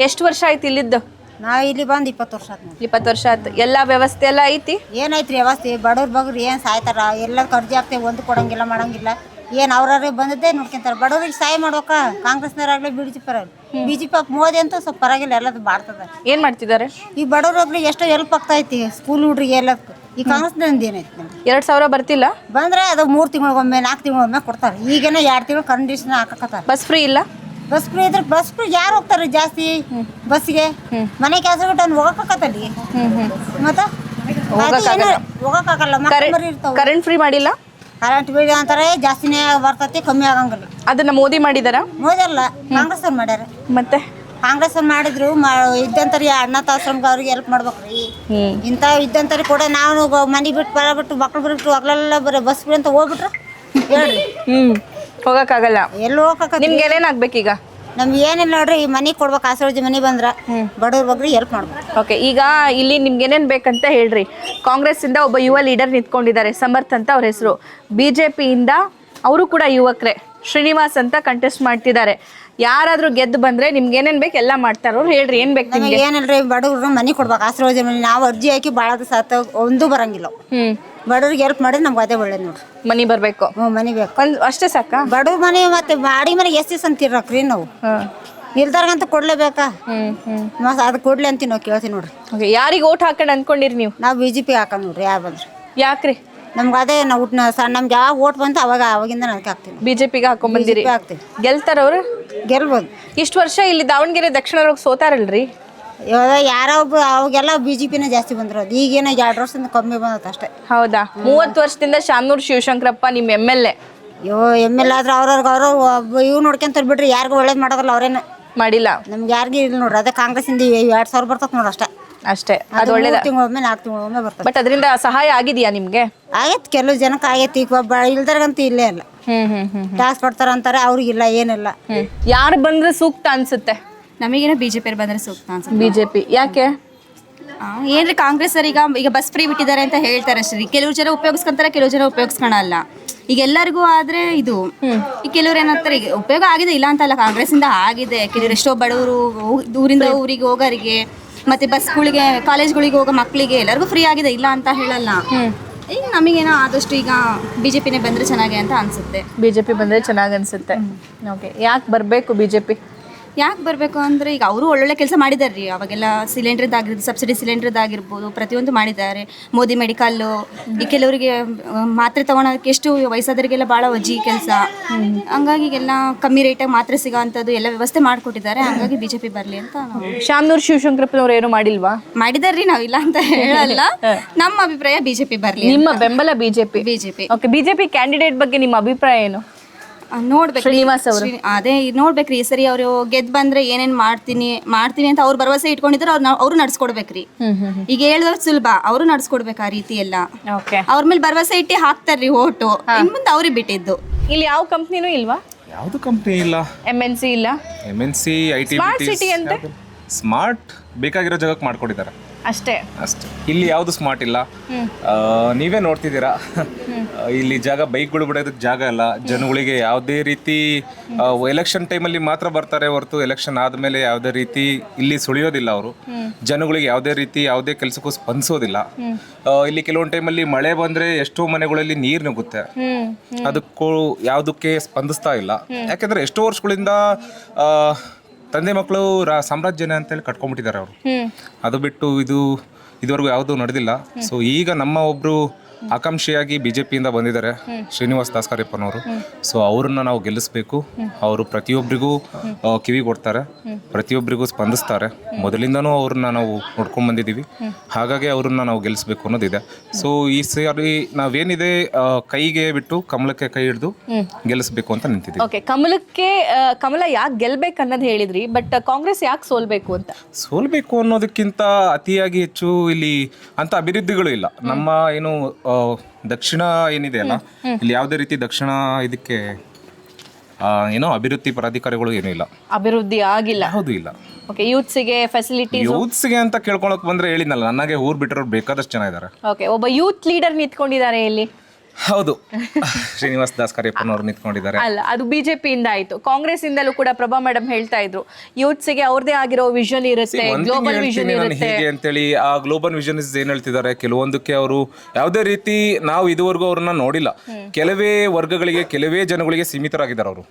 ಎಷ್ಟು ವರ್ಷ ಆಯ್ತು ಇಲ್ಲಿದ್ದು? ನಾವು ಇಲ್ಲಿ ಬಂದು 20 ವರ್ಷ ಆಯ್ತು. 20 ವರ್ಷ ಆಯ್ತು. ಎಲ್ಲ ವ್ಯವಸ್ಥೆ ಎಲ್ಲ ಐತಿ? ಏನೈತ್ರಿ ವ್ಯವಸ್ಥೆ? ಬಡವ್ರ ಬಗ್ರು ಏನು ಸಾಯ್ತಾರ, ಎಲ್ಲ ಕರ್ಜಿ ಆಗ್ತೇವೆ, ಒಂದು ಕೊಡಂಗಿಲ್ಲ ಮಾಡಂಗಿಲ್ಲ. ಏನು ಅವ್ರವ್ರಿಗೆ ಬಂದದ್ದೇ ನೋಡ್ಕೊಂತಾರೆ. ಬಡವ್ರಿಗೆ ಸಹಾಯ ಮಾಡ್ಬೇಕ. ಕಾಂಗ್ರೆಸ್ನವರಾಗಲಿ ಬಿ ಜೆ ಪಿ ಮೋದಿ ಅಂತೂ ಸ್ವಲ್ಪ ಪರವಾಗಿಲ್ಲ, ಎಲ್ಲದು ಬಾಡ್ತದ. ಏನು ಮಾಡ್ತಿದ್ದಾರೆ? ಈ ಬಡವ್ರಿಗೆ ಎಷ್ಟೋ ಹೆಲ್ಪ್ ಆಗ್ತೈತಿ, ಸ್ಕೂಲ್ ಹುಡ್ರಿಗೆ ಎಲ್ಲದಕ್ಕೂ. ಈ ಕಾಂಗ್ರೆಸ್ನಿಂದ ಏನೈತಿ ನಮ್ಗೆ? 2,000 ಬರ್ತಿಲ್ಲ? ಬಂದರೆ ಅದು 3 ತಿಂಗಳಿಗೊಮ್ಮೆ 4 ತಿಂಗಳಿಗೊಮ್ಮೆ ಕೊಡ್ತಾರೆ. ಈಗೇನೋ 2 ತಿಂಗಳು ಕಂಡೀಷನ್ ಹಾಕಕತ್ತಾರೆ. ಬಸ್ ಫ್ರೀ ಇಲ್ಲ? ಬಸ್ ಫ್ರೀ ಇದ್ರೆ ಬಸ್ ಫ್ರೀ ಯಾರು ಹೋಗ್ತಾರೆ ಜಾಸ್ತಿ ಬಸ್ಸಿಗೆ? ಮನೆ ಕೆಲಸ ಬಿಟ್ಟು ಅವ್ನು ಹೋಗಕ್ಕತ್ತಲ್ಲಿ ಮತ್ತೆ ಹೋಗಕ್ಕಾಗಲ್ಲ. ಮಕ್ಕಳು ಇರ್ತಾವೆ. ಕರೆಂಟ್ ಫ್ರೀ ಮಾಡಿಲ್ಲ? ಕರೆಂಟ್ ಬಿಲ್ ಅಂತಾರೆ ಜಾಸ್ತಿನೇ ಬರ್ತೈತಿ, ಕಮ್ಮಿ ಆಗಂಗಿಲ್ಲ. ಅದನ್ನ ಮೋದಿ ಮಾಡಿದಾರ? ಮೋದಿ ಅಲ್ಲ, ಕಾಂಗ್ರೆಸ್ ಅವ್ರು ಮಾಡ್ಯಾರ. ಮತ್ತೆ ಕಾಂಗ್ರೆಸ್ ಅವ್ರು ಮಾಡಿದ್ರು ಇದ್ದಂತರಿ ಅನಾಥಾಶ್ರಮಕ್ಕೆ ಅವ್ರಿಗೆ ಹೆಲ್ಪ್ ಮಾಡ್ಬೇಕ್ರಿ. ಇಂಥ ಇದ್ದಂತರಿ ಕೂಡ ನಾವು ಮನೆ ಬಿಟ್ಟು ಬರ ಬಿಟ್ಟು ಮಕ್ಳು ಬಿಟ್ಟು ಹಗಲೆಲ್ಲ ಬರೀ ಬಸ್ ಬಿಡಿ ಅಂತ ಹೋಗ್ಬಿಟ್ರೆ ಹೇಳ್ರಿ ಹೋಗಕ್ಕಾಗಲ್ಲ. ಎಲ್ಲಿ ಹೋಗಕ್ಕ? ನಿಮ್ಗೆ ಏನೇನಾಗ್ಬೇಕೀಗ? ನಮ್ಗೆ ಏನಿಲ್ಲ ನೋಡ್ರಿ, ಈ ಮನೆ ಕೊಡ್ಬೇಕು. ಆಸರಾಜಿ ಮನೆ ಬಂದ್ರೆ ಬಡವ್ರ ಬಗ್ಗೆ ಹೆಲ್ಪ್ ಮಾಡ್ಬೇಕು. ಓಕೆ, ಈಗ ಇಲ್ಲಿ ನಿಮ್ಗೆ ಏನೇನು ಬೇಕಂತ ಹೇಳ್ರಿ. ಕಾಂಗ್ರೆಸ್ಸಿಂದ ಒಬ್ಬ ಯುವ ಲೀಡರ್ ನಿಂತ್ಕೊಂಡಿದ್ದಾರೆ, ಸಮರ್ಥ್ ಅಂತ ಅವ್ರ ಹೆಸರು. BJPಯಿಂದ ಅವರು ಕೂಡ ಯುವಕರೇ, ಶ್ರೀನಿವಾಸ್ ಅಂತ ಕಂಟೆಸ್ಟ್ ಮಾಡ್ತಿದ್ದಾರೆ. ಯಾರಾದರೂ ಗೆದ್ದು ಬಂದರೆ ನಿಮ್ಗೆ ಏನೇನು ಬೇಕು ಎಲ್ಲ ಮಾಡ್ತಾರೆ ಅವ್ರು. ಹೇಳ್ರಿ, ಏನು ಬೇಕು ನಿಮಗೆ? ಏನಿಲ್ರಿ, ಬಡವ್ರ ಮನೆ ಕೊಡ್ಬೇಕು. ಆಸರಾಜಿ ಮನೆ ನಾವು ಅರ್ಜಿ ಹಾಕಿ ಭಾಳ ಸಾತ ಒಂದು ಬರಂಗಿಲ್ಲ. ಬಡವ್ರಿಗೆ ಹೆಲ್ಪ್ ಮಾಡಿದ್ರೆ ನಮ್ಗೆ ಅದೇ ಒಳ್ಳೇದು ನೋಡ್ರಿ. ಮನೆ ಬರಬೇಕು. ಮನೆ ಬೇಕು. ಒಂದು ಅಷ್ಟೇ ಸಾಕಾ? ಬಡವ್ರ ಮನೆ ಮತ್ತೆ ಬಾಡಿ ಮನೆಗೆ ಎಷ್ಟು ದಿವಸ ಅಂತ ಇರ್ರಿ ನಾವು? ಇಲ್ದಾರ್ಗಂತ ಕೊಡ್ಲೇಬೇಕಾ? ಮತ್ತೆ ಅದು ಕೊಡ್ಲಿ ಅಂತೀವಿ ನಾವು, ಕೇಳ್ತೀವಿ ನೋಡ್ರಿ. ಓಕೆ, ಯಾರಿಗೆ ಓಟ್ ಹಾಕೊಂಡು ಅಂದ್ಕೊಂಡಿರಿ ನೀವು? ನಾವು BJP ಹಾಕೊಂಡು ನೋಡ್ರಿ, ಯಾರು ಬಂದ್ರಿ. ಯಾಕ್ರಿ? ನಮ್ಗೆ ಅದೇ ನಾವು ನಮ್ಗೆ ಯಾವಾಗ ಓಟ್ ಬಂತು ಅವಾಗಿಂದ ಅದಕ್ಕೆ ಹಾಕ್ತೀವಿ. BJPಗೆ ಹಾಕೊಂಡ್ಬಂದಿರಿ. ಹಾಕ್ತೀವಿ. ಗೆಲ್ತಾರ ಅವ್ರು? ಗೆಲ್ಬೋದು. ಇಷ್ಟು ವರ್ಷ ಇಲ್ಲಿ ದಾವಣಗೆರೆ ದಕ್ಷಿಣವ್ರಿಗೆ ಸೋತಾರಲ್ರಿ? ಇವಾಗ ಯಾರೋ ಒಬ್ಬ ಅವಾಗೆಲ್ಲ BJPನೇ ಜಾಸ್ತಿ ಬಂದಿರೋದು. ಈಗೇನೋ 2 ವರ್ಷದಿಂದ ಕಮ್ಮಿ ಬಂದತ್ತೆ ಅಷ್ಟೇ. ಹೌದಾ? 30 ವರ್ಷದಿಂದ ಶಾಮನೂರು ಶಿವಶಂಕರಪ್ಪ ನಿಮ್ಮ MLA. MLA ಆದ್ರೆ ಅವ್ರವ್ರಿಗೆ ಇವ್ ನೋಡ್ಕೊಂತಾರೆ ಬಿಡ್ರಿ, ಯಾರಿಗೂ ಒಳ್ಳೇದು ಮಾಡೋದಲ್ಲ. ಅವ್ರೇನು ಮಾಡಿಲ್ಲ ನಮ್ಗೆ, ಯಾರಿಗೂ ಇಲ್ಲ ನೋಡ್ರಿ. ಅದೇ ಕಾಂಗ್ರೆಸ್ಸಿಂದ 2,000 ಬರ್ತದೆ ನೋಡ್ರಿ ಅಷ್ಟೇ. ಅಷ್ಟೇ, ಅದು ಒಳ್ಳೇದ. 3 ತಿಂಗಳಿಗೊಮ್ಮೆ 4 ತಿಂಗಳಿಗೊಮ್ಮೆ ಬರ್ತದೆ. ಬಟ್ ಅದರಿಂದ ಸಹಾಯ ಆಗಿದೆಯಾ ನಿಮ್ಗೆ? ಆಗೈತಿ, ಕೆಲವು ಜನಕ್ಕೆ ಆಗೈತಿ. ಈಗ ಇಲ್ದಾರ್ಗಂತೂ ಇಲ್ಲೇ ಇಲ್ಲ. ಟ್ಯಾಕ್ಸ್ ಕೊಡ್ತಾರ ಅಂತಾರೆ, ಅವ್ರಿಗಿಲ್ಲ, ಏನಿಲ್ಲ. ಯಾರು ಬಂದ್ರೆ ಸೂಕ್ತ ಅನ್ಸುತ್ತೆ? ನಮಗೇನೋ BJP ಬಂದರೆ ಸೂಕ್ತ ಅನ್ಸುತ್ತೆ. BJP ಯಾಕೆ? ಏನ್ರಿ, ಕಾಂಗ್ರೆಸ್ ಈಗ ಬಸ್ ಫ್ರೀ ಬಿಟ್ಟಿದ್ದಾರೆ ಅಂತ ಹೇಳ್ತಾರೆ ಅಷ್ಟೇ. ಕೆಲವು ಜನ ಉಪಯೋಗಿಸ್ಕೊಂತಾರೆ, ಕೆಲವು ಜನ ಉಪಯೋಗಿಸ್ಕೊಳಲ್ಲ. ಈಗ ಎಲ್ಲರಿಗೂ ಆದ್ರೆ ಇದು ಈ ಕೆಲವ್ರು ಏನಂತಾರೆ, ಈಗ ಉಪಯೋಗ ಆಗಿದೆ ಇಲ್ಲ ಅಂತಲ್ಲ, ಕಾಂಗ್ರೆಸ್ಸಿಂದ ಆಗಿದೆ. ಕೆಲವರು ಎಷ್ಟೋ ಬಡವರು ಊರಿಂದ ಊರಿಗೆ ಹೋಗೋರಿಗೆ, ಮತ್ತೆ ಬಸ್ಗಳಿಗೆ ಕಾಲೇಜ್ಗಳಿಗೆ ಹೋಗೋ ಮಕ್ಕಳಿಗೆ ಎಲ್ಲರಿಗೂ ಫ್ರೀ ಆಗಿದೆ, ಇಲ್ಲ ಅಂತ ಹೇಳಲ್ಲ. ಈಗ ನಮಗೇನೋ ಆದಷ್ಟು ಈಗ BJPನೇ ಬಂದರೆ ಚೆನ್ನಾಗಿ ಅಂತ ಅನಿಸುತ್ತೆ. BJP ಬಂದರೆ ಚೆನ್ನಾಗಿ ಅನಿಸುತ್ತೆ. ಓಕೆ, ಯಾಕೆ ಬರಬೇಕು BJP? ಯಾಕೆ ಬರಬೇಕು ಅಂದರೆ, ಈಗ ಅವರು ಒಳ್ಳೊಳ್ಳೆ ಕೆಲಸ ಮಾಡಿದ್ದಾರೆ ರೀ. ಅವಾಗೆಲ್ಲ ಸಿಲಿಂಡ್ರದ್ದಾಗಿರ್ಬೋದು, ಸಬ್ಸಿಡಿ ಸಿಲಿಂಡ್ರದ್ದಾಗಿರ್ಬೋದು, ಪ್ರತಿಯೊಂದು ಮಾಡಿದ್ದಾರೆ. ಮೋದಿ ಮೆಡಿಕಲ್ಲು, ಈ ಕೆಲವರಿಗೆ ಮಾತ್ರೆ ತೊಗೊಳೋದಕ್ಕೆ ಎಷ್ಟು ವಯಸ್ಸಾದವರಿಗೆಲ್ಲ ಭಾಳ ವಜ್ಜಿ ಕೆಲಸ. ಹಂಗಾಗಿ ಈಗೆಲ್ಲ ಕಮ್ಮಿ ರೇಟಾಗಿ ಮಾತ್ರೆ ಸಿಗೋ ಅಂಥದ್ದು ಎಲ್ಲ ವ್ಯವಸ್ಥೆ ಮಾಡಿಕೊಟ್ಟಿದ್ದಾರೆ. ಹಂಗಾಗಿ BJP ಬರಲಿ ಅಂತ ನಾವು. ಶಾಮನೂರು ಶಿವಶಂಕರಪ್ಪನವ್ರು ಏನು ಮಾಡಿಲ್ವಾ? ಮಾಡಿದಾರೆ ರೀ, ನಾವಿಲ್ಲ ಅಂತ ಹೇಳಲ್ಲ. ನಮ್ಮ ಅಭಿಪ್ರಾಯ BJP ಬರಲಿ. ನಿಮ್ಮ ಬೆಂಬಲ BJP? ಓಕೆ, BJP ಕ್ಯಾಂಡಿಡೇಟ್ ಬಗ್ಗೆ ನಿಮ್ಮ ಅಭಿಪ್ರಾಯ ಏನು? ನೋಡ್ಬೇಕು, ಶ್ರೀನಿವಾಸ್ ಅವರು. ಅದೇ ನೋಡ್ಬೇಕ್ರಿ, ಈ ಸರಿ ಅವರು ಗೆದ್ದು ಬಂದ್ರೆ ಏನೇನು ಮಾಡ್ತೀವಿ ಅಂತ ಅವ್ರು ಭರವಸೆ ಇಟ್ಕೊಂಡಿದ್ರು, ಅವ್ರು ನಡ್ಸ್ಕೊಡ್ಬೇಕ್ರಿ. ಈಗ ಹೇಳೋದು ಸುಲಭ, ಅವರು ನಡ್ಸ್ಕೊಡ್ಬೇಕು ಆ ರೀತಿ ಎಲ್ಲ. ಅವ್ರ ಮೇಲೆ ಭರವಸೆ ಇಟ್ಟು ಹಾಕ್ತಾರ್ರಿ ಓಟು. ಮುಂದೆ ಅವ್ರಿಗೆ ಬಿಟ್ಟಿದ್ದು. ಇಲ್ಲಿ ಯಾವ ಕಂಪ್ನಿನೂ ಇಲ್ವಾ? ಯಾವುದು ಕಂಪ್ನಿ ಇಲ್ಲ, MNC ಇಲ್ಲ, MNC IT ಸ್ಮಾರ್ಟ್ ಸಿಟಿ ಅಂತೆ. ಸ್ಮಾರ್ಟ್ ಬೇಕಾಗಿರೋ ಜಾಗಕ್ಕೆ ಮಾಡ್ಕೊಟ್ಟಿದ್ದಾರೆ ಅಷ್ಟೇ. ಇಲ್ಲಿ ಯಾವುದು ಸ್ಮಾರ್ಟ್ ಇಲ್ಲ. ನೀವೇ ನೋಡ್ತಿದ್ದೀರಾ, ಇಲ್ಲಿ ಜಾಗ ಬೈಕ್ಗಳು ಬಿಡೋದಕ್ಕೆ ಜಾಗ ಇಲ್ಲ. ಜನಗಳಿಗೆ ಯಾವುದೇ ರೀತಿ ಎಲೆಕ್ಷನ್ ಟೈಮಲ್ಲಿ ಮಾತ್ರ ಬರ್ತಾರೆ ಹೊರತು ಎಲೆಕ್ಷನ್ ಆದಮೇಲೆ ಯಾವುದೇ ರೀತಿ ಇಲ್ಲಿ ಸುಳಿಯೋದಿಲ್ಲ. ಅವರು ಜನಗಳಿಗೆ ಯಾವುದೇ ರೀತಿ ಯಾವುದೇ ಕೆಲಸಕ್ಕೂ ಸ್ಪಂದಿಸೋದಿಲ್ಲ. ಇಲ್ಲಿ ಕೆಲವೊಂದು ಟೈಮಲ್ಲಿ ಮಳೆ ಬಂದರೆ ಎಷ್ಟೋ ಮನೆಗಳಲ್ಲಿ ನೀರು ನುಗ್ಗುತ್ತೆ, ಅದಕ್ಕೂ ಯಾವುದಕ್ಕೆ ಸ್ಪಂದಿಸ್ತಾ ಇಲ್ಲ. ಯಾಕೆಂದರೆ ಎಷ್ಟೋ ವರ್ಷಗಳಿಂದ ತಂದೆ ಮಕ್ಕಳು ಸಾಮ್ರಾಜ್ಯನ ಅಂತೇಳಿ ಕಟ್ಕೊಂಡ್ಬಿಟ್ಟಿದ್ದಾರೆ ಅವರು. ಅದು ಬಿಟ್ಟು ಇದುವರೆಗೂ ಯಾವುದೂ ನಡೆದಿಲ್ಲ. ಸೊ ಈಗ ನಮ್ಮ ಒಬ್ಬರು ಆಕಾಂಕ್ಷಿಯಾಗಿ BJPಯಿಂದ ಬಂದಿದ್ದಾರೆ, ಶ್ರೀನಿವಾಸ್ ದಾಸ್ಕರಿಯಪ್ಪನವರು. ಸೊ ಅವ್ರನ್ನ ನಾವು ಗೆಲ್ಲಿಸ್ಬೇಕು. ಅವರು ಪ್ರತಿಯೊಬ್ಬರಿಗೂ ಕಿವಿ ಕೊಡ್ತಾರೆ, ಪ್ರತಿಯೊಬ್ಬರಿಗೂ ಸ್ಪಂದಿಸ್ತಾರೆ. ಮೊದಲಿಂದನೂ ಅವ್ರನ್ನ ನಾವು ನೋಡ್ಕೊಂಡು ಬಂದಿದ್ದೀವಿ, ಹಾಗಾಗಿ ಅವ್ರನ್ನ ನಾವು ಗೆಲ್ಲಿಸ್ಬೇಕು ಅನ್ನೋದಿದೆ. ಸೊ ಈ ಸಾರಿ ನಾವೇನಿದೆ ಕೈಗೆ ಬಿಟ್ಟು ಕಮಲಕ್ಕೆ ಕೈ ಹಿಡಿದು ಗೆಲ್ಲಿಸ್ಬೇಕು ಅಂತ ನಿಂತಿದ್ದೀವಿ. ಓಕೆ, ಕಮಲ ಯಾಕೆ ಗೆಲ್ಬೇಕು ಅನ್ನೋದು ಹೇಳಿದ್ರಿ, ಬಟ್ ಕಾಂಗ್ರೆಸ್ ಯಾಕೆ ಸೋಲ್ಬೇಕು ಅಂತ? ಸೋಲ್ಬೇಕು ಅನ್ನೋದಕ್ಕಿಂತ ಅತಿಯಾಗಿ ಹೆಚ್ಚು ಇಲ್ಲಿ ಅಂತ ಅಭಿವೃದ್ಧಿಗಳು ಇಲ್ಲ. ನಮ್ಮ ಏನು ದಕ್ಷಿಣ ಏನಿದೆ ಅಲ್ಲ, ಇಲ್ಲಿ ಯಾವುದೇ ರೀತಿ ದಕ್ಷಿಣ ಇದಕ್ಕೆ ಏನೋ ಅಭಿವೃದ್ಧಿ ಪ್ರಾಧಿಕಾರಗಳು ಏನೂ ಇಲ್ಲ, ಅಭಿವೃದ್ಧಿ ಆಗಿಲ್ಲ. ಹೌದು, ಇಲ್ಲ. ಓಕೆ, ಯೂತ್ಸಿಗೆ ಫೆಸಿಲಿಟೀಸ್, ಯೂತ್ಸ್ಗೆ ಅಂತ ಕೇಳ್ಕೊಳಕ್ ಬಂದ್ರೆ ಹೇಳಿದ್ನಲ್ಲ, ನನಗೆ ಊರ್ ಬಿಟ್ಟರು ಬೇಕಾದಷ್ಟು ಜನ ಇದ್ದಾರೆ. ಓಕೆ, ಒಬ್ಬ ಯೂತ್ ಲೀಡರ್ ನಿಂತ್ಕೊಂಡಿದ್ದಾರೆ ಇಲ್ಲಿ. ಹೌದು, ಶ್ರೀನಿವಾಸ್ ದಾಸ್ ಕಾರ್ಯಪ್ಪನವರು ನಿಂತ್ಕೊಂಡಿದ್ದಾರೆ. ಅಲ್ಲ, ಅದು ಬಿಜೆಪಿಯಿಂದ ಆಯ್ತು. ಕಾಂಗ್ರೆಸ್ ಇಂದಲೂ ಕೂಡ ಪ್ರಭಾ ಮೇಡಮ್ ಹೇಳ್ತಾ ಇದ್ರು, ಯೂತ್ಸ್ಗೆ ಅವ್ರದೇ ಆಗಿರೋ ವಿಷನ್ ಇರುತ್ತೆ, ಗ್ಲೋಬಲ್ ವಿಷನ್ ಇರುತ್ತೆ. ಹೇಗೆ ಅಂತೇಳಿ ಆ ಗ್ಲೋಬಲ್ ವಿಷನ್ ಏನ್ ಹೇಳ್ತಿದ್ದಾರೆ, ಕೆಲವೊಂದಕ್ಕೆ ಅವರು ಯಾವುದೇ ರೀತಿ ನಾವು ಇದುವರೆಗೂ ಅವ್ರನ್ನ ನೋಡಿಲ್ಲ. ಕೆಲವೇ ವರ್ಗಗಳಿಗೆ, ಕೆಲವೇ ಜನಗಳಿಗೆ ಸೀಮಿತರಾಗಿದ್ದಾರೆ ಅವರು.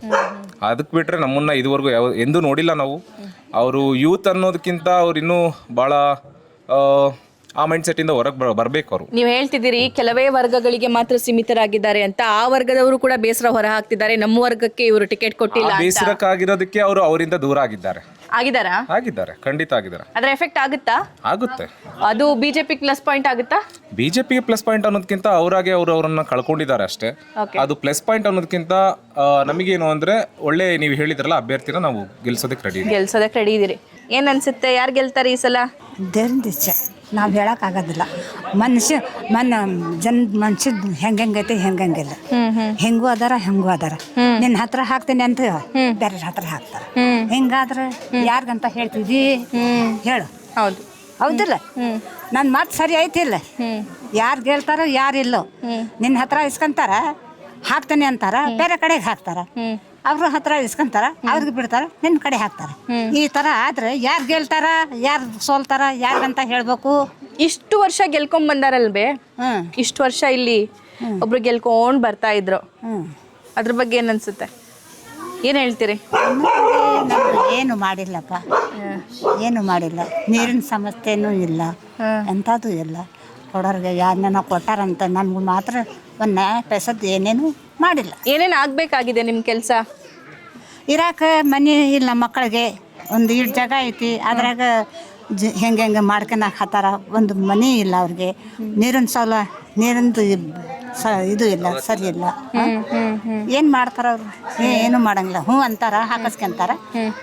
ಅದಕ್ಕೆ ಬಿಟ್ರೆ ನಮ್ಮನ್ನ ಇದುವರೆಗೂ ಎಂದೂ ನೋಡಿಲ್ಲ ನಾವು. ಅವರು ಯೂತ್ ಅನ್ನೋದಕ್ಕಿಂತ ಅವ್ರು ಇನ್ನೂ ಭಾಳ ಆ ಮೈಂಡ್ ಸೆಟ್ ಇಂದ ಹೊರಗೆ ಬರ್ಬೇಕು ಅವರು. ನೀವು ಹೇಳ್ತಿದ್ದೀರಿ ಕೆಲವೇ ವರ್ಗಗಳಿಗೆ ಮಾತ್ರ ಸೀಮಿತರಾಗಿದ್ದಾರೆ ಅಂತ. ಆ ವರ್ಗದವರು ಕೂಡ ಬೇಸರ ಹೊರ ಹಾಕ್ತಿದ್ದಾರೆ, ನಮ್ಮ ವರ್ಗಕ್ಕೆ ಇವರು ಟಿಕೆಟ್ ಕೊಟ್ಟಿಲ್ಲ ಅಂತ. ಬೇಸರಕ್ಕಾಗಿರೋದಕ್ಕೆ ಅವರು ಅವರಿಂದ ದೂರ ಆಗಿದ್ದಾರೆ. ಆಗಿದ್ದಾರೆ, ಖಂಡಿತ ಆಗಿದ್ದಾರೆ. ಅದ್ರ ಎಫೆಕ್ಟ್ ಆಗುತ್ತಾ? ಆಗುತ್ತೆ. ಅದು ಬಿಜೆಪಿ ಪ್ಲಸ್ ಪಾಯಿಂಟ್ ಆಗುತ್ತಾ? ಬಿಜೆಪಿ ಪ್ಲಸ್ ಪಾಯಿಂಟ್ ಅನ್ನೋದಕ್ಕಿಂತ ಅವರಾಗೆ ಅವರನ್ನ ಕಳ್ಕೊಂಡಿದ್ದಾರೆ ಅಷ್ಟೇ. ಅದು ಪ್ಲಸ್ ಪಾಯಿಂಟ್ ಅನ್ನೋದಕ್ಕಿಂತ ನಮಗೇನು ಅಂದ್ರೆ ಒಳ್ಳೆ, ನೀವು ಹೇಳಿದ್ರಲ್ಲ, ಅಭ್ಯರ್ಥಿನ ನಾವು ಗೆಲ್ಸೋದಕ್ಕೆ ರೆಡಿ ಇದೀರಿ. ಏನ್ ಅನ್ಸುತ್ತೆ, ಯಾರು ಗೆಲ್ತಾರೆ ಈ ಸಲ? ದೇವ್ರಿಂದ ಇಚ್ಛೆ, ನಾವು ಹೇಳೋಕ್ಕಾಗೋದಿಲ್ಲ. ಮನುಷ್ಯ ಮನುಷ್ಯದ ಹೆಂಗೈತೆ ಹೆಂಗಿಲ್ಲ, ಹೆಂಗೂ ಅದಾರ ಹೆಂಗೂ ಅದಾರ. ನಿನ್ನ ಹತ್ರ ಹಾಕ್ತೀನಿ ಅಂತ ಬೇರೆ ಹತ್ರ ಹಾಕ್ತಾರೆ. ಹಿಂಗಾದ್ರೆ ಯಾರಿಗಂತ ಹೇಳ್ತಿದ್ವಿ ಹೇಳು? ಹೌದು, ಹೌದಿಲ್ಲ? ನನ್ನ ಮಾತು ಸರಿ ಐತಿಲ್ಲ? ಯಾರು ಗೆಲ್ತಾರೋ ಯಾರಿಲ್ಲೋ ನಿನ್ನ ಹತ್ರ ಇಸ್ಕೊಂತಾರ, ಹಾಕ್ತೀನಿ ಅಂತಾರ, ಬೇರೆ ಕಡೆಗೆ ಹಾಕ್ತಾರ. ಅವ್ರ ಹತ್ರ ಇಸ್ಕೊಂತಾರ, ಅವ್ರಿಗೆ ಬಿಡ್ತಾರ, ನಿನ್ನ ಕಡೆ ಹಾಕ್ತಾರ. ಈ ಥರ ಆದ್ರೆ ಯಾರು ಗೆಲ್ತಾರ, ಯಾರು ಸೋಲ್ತಾರ, ಯಾರಿಗಂತ ಹೇಳ್ಬೇಕು? ಇಷ್ಟು ವರ್ಷ ಗೆಲ್ಕೊಂಡ್ ಬಂದಾರಲ್ವೇ, ಇಷ್ಟು ವರ್ಷ ಇಲ್ಲಿ ಒಬ್ರು ಗೆಲ್ಕೊಂಡ್ ಬರ್ತಾ ಇದ್ರು, ಅದ್ರ ಬಗ್ಗೆ ಏನ್ ಅನ್ಸುತ್ತೆ, ಏನ್ ಹೇಳ್ತೀರಿ? ಏನು ಮಾಡಿಲ್ಲಪ್ಪ, ಏನು ಮಾಡಿಲ್ಲ. ನೀರಿನ ಸಮಸ್ಯೆನೂ ಇಲ್ಲ, ಎಂಥದ್ದು ಇಲ್ಲ. ಕೊಡೋರಿಗೆ ಯಾರನ್ನ ಕೊಟ್ಟಾರಂತ ನಮ್ಗೆ ಮಾತ್ರ ಒಂದು ಪೈಸದ್ದು ಏನೇನು ಮಾಡಿಲ್ಲ. ಏನೇನು ಆಗಬೇಕಾಗಿದೆ ನಿಮ್ಮ ಕೆಲಸ? ಇರಾಕ ಮನೆ ಇಲ್ಲ ಮಕ್ಕಳಿಗೆ, ಒಂದು ಇಷ್ಟು ಜಾಗ ಐತಿ, ಅದ್ರಾಗ ಹೆಂಗೆ ಮಾಡ್ಕೊಳಕ್ಕೆ ಹತ್ತಾರ. ಒಂದು ಮನೆ ಇಲ್ಲ ಅವ್ರಿಗೆ, ನೀರಿಂದು ಇದು ಇಲ್ಲ, ಸರಿ ಇಲ್ಲ. ಏನು ಮಾಡ್ತಾರ ಅವರು? ಏನು ಮಾಡಂಗಿಲ್ಲ. ಹ್ಞೂ ಅಂತಾರ, ಹಾಕಿಸ್ಕೊಂತಾರ,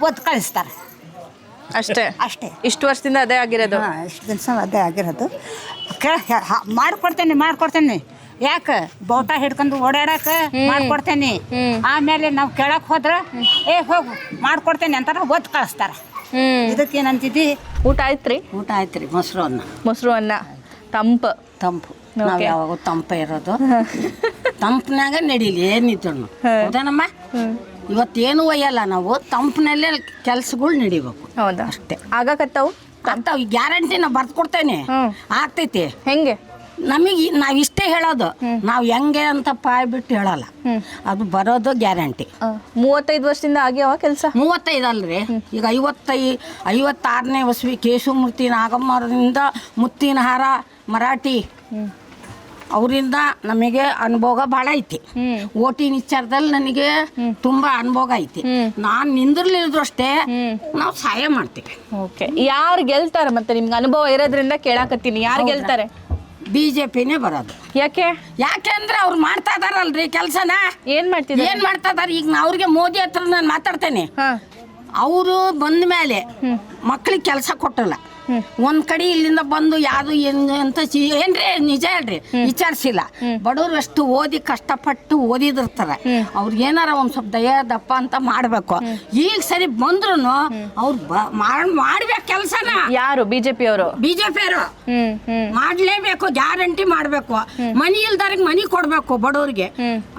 ಒದ್ದು ಕಳಿಸ್ತಾರ ಅಷ್ಟೇ. ಇಷ್ಟು ವರ್ಷದಿಂದ ಅದೇ ಆಗಿರೋದು. ಇಷ್ಟು ದಿವಸ ಅದೇ ಆಗಿರೋದು. ಮಾಡ್ಕೊಡ್ತೇನೆ ಯಾಕೆ ಬೋಟ ಹಿಡ್ಕೊಂಡು ಓಡಾಡಕ ಮಾಡ್ಕೊಡ್ತೇನೆ. ಆಮೇಲೆ ನಾವು ಕೇಳಕ್ ಹೋದ್ರ ಹೋಗು ಮಾಡ್ಕೊಡ್ತೇನೆ ಅಂತಾರ, ಒದ್ದು ಕಳಿಸ್ತಾರ. ಇದಕ್ಕೆ ಏನಂತಿದ್ದಿ? ಊಟ ಆಯ್ತ್ರಿ? ಊಟ ಆಯ್ತು ರೀ. ಮೊಸರು ಅನ್ನ ತಂಪು ನಾವು ಯಾವಾಗ ತಂಪ ಇರೋದು, ತಂಪಿನಾಗ ನಡೀಲಿ ಏನಿತ್ತು ಹೌದೇನಮ್ಮ. ಇವತ್ತೇನು ಒಯ್ಯಲ್ಲ, ನಾವು ತಂಪಿನಲ್ಲೇ ಕೆಲ್ಸಗಳು ನಡಿಬೇಕು. ಹೌದಾ? ಅಷ್ಟೇ. ಆಗಕತ್ತಾವು ಆಗ್ತಾವ, ಗ್ಯಾರಂಟಿ ನಾವು ಬರ್ದು ಕೊಡ್ತೇನೆ. ಆಗ್ತೈತಿ. ಹೆಂಗೆ? ನಮಗೆ ನಾವು ಇಷ್ಟೇ ಹೇಳೋದು, ನಾವು ಹೆಂಗೆ ಅಂತ ಪಾಯ್ ಬಿಟ್ಟು ಹೇಳಲ್ಲ. ಅದು ಬರೋದು ಗ್ಯಾರಂಟಿ. 35 ವರ್ಷದಿಂದ ಆಗ್ಯಾವ ಕೆಲಸ? 35 ಅಲ್ರಿ, ಈಗ 56ನೇ ವಸ್ವಿ ಕೇಶವಮೂರ್ತಿ ನಾಗಮ್ಮರಿಂದ ಮುತ್ತಿನ ಹಾರ ಮರಾಠಿ ಅವರಿಂದ ನಮಗೆ ಅನುಭವ ಭಾಳ ಐತಿ. ಓಟಿನ ವಿಚಾರದಲ್ಲಿ ನನಗೆ ತುಂಬ ಅನುಭವ ಐತಿ. ನಾನು ನಿಂದಿರ್ಲಿದ್ರು ಅಷ್ಟೇ, ನಾವು ಸಹಾಯ ಮಾಡ್ತೀವಿ. ಓಕೆ, ಯಾರು ಗೆಲ್ತಾರೆ? ಮತ್ತೆ ನಿಮ್ಗೆ ಅನುಭವ ಇರೋದ್ರಿಂದ ಕೇಳಾಕತ್ತೀನಿ, ಯಾರು ಗೆಲ್ತಾರೆ? ಬಿಜೆಪಿನೇ ಬರೋದು. ಯಾಕೆ ಅಂದ್ರೆ ಅವ್ರು ಮಾಡ್ತಾ ಇದಾರಲ್ರಿ ಕೆಲಸನ. ಏನ್ ಮಾಡ್ತಾ ಇದಾರೆ? ಈಗ ಅವ್ರಿಗೆ ಮೋದಿ ಹತ್ರ ನಾನು ಮಾತಾಡ್ತೇನೆ. ಅವರು ಬಂದ ಮೇಲೆ ಮಕ್ಳಿಗೆ ಕೆಲಸ ಕೊಟ್ಟಲ್ಲ. ಒಂದ್ ಕಡೆ ಇಲ್ಲಿಂದ ಬಂದು ಯಾವ್ದು ಅಂತ ಏನ್ರಿ ನಿಜ ಹೇಳ್ರಿ ವಿಚಾರಿಸಿಲ್ಲ. ಬಡವ್ರು ಅಷ್ಟು ಓದಿ ಕಷ್ಟಪಟ್ಟು ಓದಿದಿರ್ತಾರೆ, ಅವ್ರಿಗೆ ಏನಾರ ಒಂದ್ ಸ್ವಲ್ಪ ದಯ ದಪ್ಪ ಅಂತ ಮಾಡ್ಬೇಕು. ಈಗ ಸರಿ ಬಂದ್ರು ಅವ್ರು ಮಾಡ್ಬೇಕು ಕೆಲಸನ. ಯಾರು? ಬಿಜೆಪಿ ಅವರು ಮಾಡ್ಲೇಬೇಕು, ಗ್ಯಾರಂಟಿ ಮಾಡ್ಬೇಕು. ಮನಿ ಇಲ್ದಾರಿಗೆ ಮನಿ ಕೊಡ್ಬೇಕು ಬಡವ್ರಿಗೆ.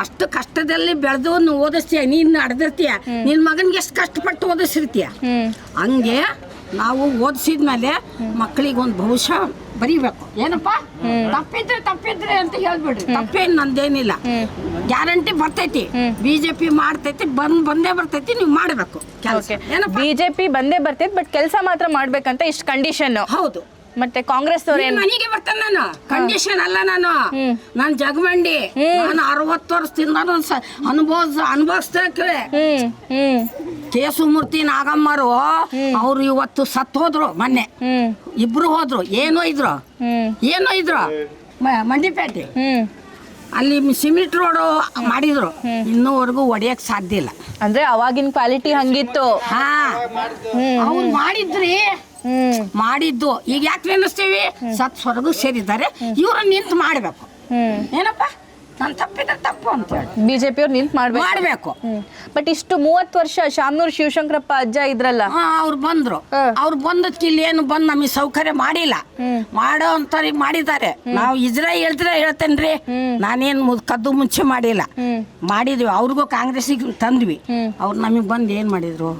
ಅಷ್ಟು ಕಷ್ಟದಲ್ಲಿ ಬೆಳೆದು ಓದಿಸ್ತೀಯ, ನೀನ್ ಅಡ್ದಿರ್ತೀಯ, ನಿನ್ ಮಗನ್ಗೆ ಎಷ್ಟು ಕಷ್ಟಪಟ್ಟು ಓದಿಸಿರ್ತೀಯ. ಹಂಗೆ ನಾವು ಓದಿಸಿದ್ಮೇಲೆ ಮಕ್ಕಳಿಗೆ ಒಂದು ಭವಿಷ್ಯ ಬರೀಬೇಕು. ಏನಪ್ಪ ತಪ್ಪಿದ್ರೆ ಅಂತ ಹೇಳ್ಬಿಡ್ರಿ, ತಪ್ಪೇನು ನಂದೇನಿಲ್ಲ. ಗ್ಯಾರಂಟಿ ಬರ್ತೈತಿ, ಬಿಜೆಪಿ ಮಾಡ್ತೈತಿ, ಬಂದೇ ಬರ್ತೈತಿ. ನೀವು ಮಾಡ್ಬೇಕು ಕೆಲಸ. ಬಿಜೆಪಿ ಬಂದೇ ಬರ್ತೈತಿ, ಬಟ್ ಕೆಲಸ ಮಾತ್ರ ಮಾಡ್ಬೇಕಂತ ಇಷ್ಟು ಕಂಡೀಷನ್. ಹೌದು. ಮತ್ತೆ ಕಾಂಗ್ರೆಸ್ ಮನೆಗೆ ಬರ್ತೇನೆ ನಾನು, ಕಂಡೀಷನ್ ಅಲ್ಲ. ನಾನು ಜಗಮಂಡಿ, ನಾನು 60 ವರ್ಷದಿಂದ ಅನುಭವಿಸ್ತೇವೆ. ಕೇಶವಮೂರ್ತಿ ನಾಗಮ್ಮರು ಅವ್ರು ಇವತ್ತು ಸತ್ತು ಹೋದ್ರು. ಮೊನ್ನೆ ಇಬ್ರು ಹೋದ್ರು. ಏನೋ ಇದ್ರು ಮಂಡಿಪೇಟೆ ಅಲ್ಲಿ ಸಿಮೆಂಟ್ ರೋಡ್ ಮಾಡಿದ್ರು. ಇನ್ನೂವರೆಗೂ ಒಡೆಯಕ್ ಸಾಧ್ಯ ಇಲ್ಲ. ಅಂದ್ರೆ ಅವಾಗಿನ ಕ್ವಾಲಿಟಿ ಹಂಗಿತ್ತು. ಅವ್ರು ಮಾಡಿದ್ದು ಈಗ ಯಾಕೆ ನೆನೆಸ್ತೀವಿ? ಸತ್ ಸ್ವರ್ಗ ಸೇರಿದ್ದಾರೆ. ಇವ್ರ ನಿಂತು ಮಾಡ್ಬೇಕು. ಏನಪ್ಪ, ನಾನು ತಪ್ಪಿದ್ರೆ ತಪ್ಪು, ಅಂತ ಹೇಳಿ ಬಿಜೆಪಿ ಅವ್ರು ನಿಂತ್ ಮಾಡ್ಬೇಕು. ಮಾಡಬೇಕು. ಬಟ್ ಇಷ್ಟು 30 ವರ್ಷ ಶಾಮನೂರು ಶಿವಶಂಕರಪ್ಪ ಅಜ್ಜ ಇದ್ರಲ್ಲ, ಅವ್ರು ಬಂದ್ರು. ಅವ್ರು ಬಂದಕ್ಕೆ ಇಲ್ಲಿ ಏನು ಬಂದು ನಮಗೆ ಸೌಕರ್ಯ ಮಾಡಿಲ್ಲ. ಮಾಡೋ ಅಂತವ್ರಿಗೆ ಮಾಡಿದ್ದಾರೆ. ನಾವು ಇದ್ರೆ ಹೇಳ್ತೇನ್ರಿ, ನಾನೇನು ಕದ್ದು ಮುಂಚೆ ಮಾಡಿಲ್ಲ, ಮಾಡಿದ್ವಿ. ಅವ್ರಿಗೂ ಕಾಂಗ್ರೆಸ್ಸಿಗೆ ತಂದ್ವಿ. ಅವ್ರು ನಮಗೆ ಬಂದು ಏನು ಮಾಡಿದ್ರು?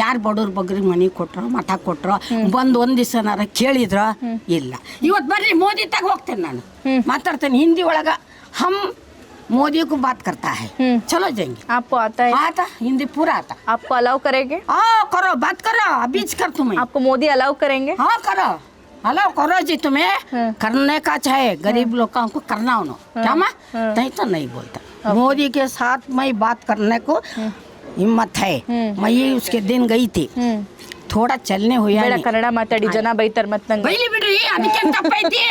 ಯಾರು ಬಡವ್ರ ಬಗ್ರಿಗೆ ಮನೆ ಕೊಟ್ರು, ಮಠ ಕೊಟ್ರು, ಬಂದು ಒಂದ್ ದಿವಸನಾರ ಕೇಳಿದ್ರ? ಇಲ್ಲ. ಇವತ್ತು ಬರ್ರಿ ಮೋದಿ ತಗ ಹೋಗ್ತೇನೆ ನಾನು, ಮಾತಾಡ್ತೇನೆ ಹಿಂದಿ ಒಳಗ. ಹಮ್ मोदी को बात करता है, चलो जाएंगे। आपको आता है? आता, हिंदी पूरा आता। आपको अलाउ करेंगे? हाँ करो, बात करो, अभी कर तुम्हें। आपको मोदी अलाउ करेंगे? हाँ करो, अलाउ करो जी, तुम्हें करने का चाहे गरीब लोगों को करना हो, क्या माँ? नहीं तो नहीं बोलता। मोदी के साथ मैं बात करने को हिम्मत है। मैं उसके दिन गई थी, थोड़ा चलने हुआ ಬೇಡ ಕನ್ನಡ ಮಾತಾಡಿ, ಜನ ಬೈತಾರ ಮತ್ ನಂಗೆ. ಬೈಲಿ ಬಿಡ್ರಿ, ಅದಕ್ಕೇನು ತಪ್ಪೈತಿ?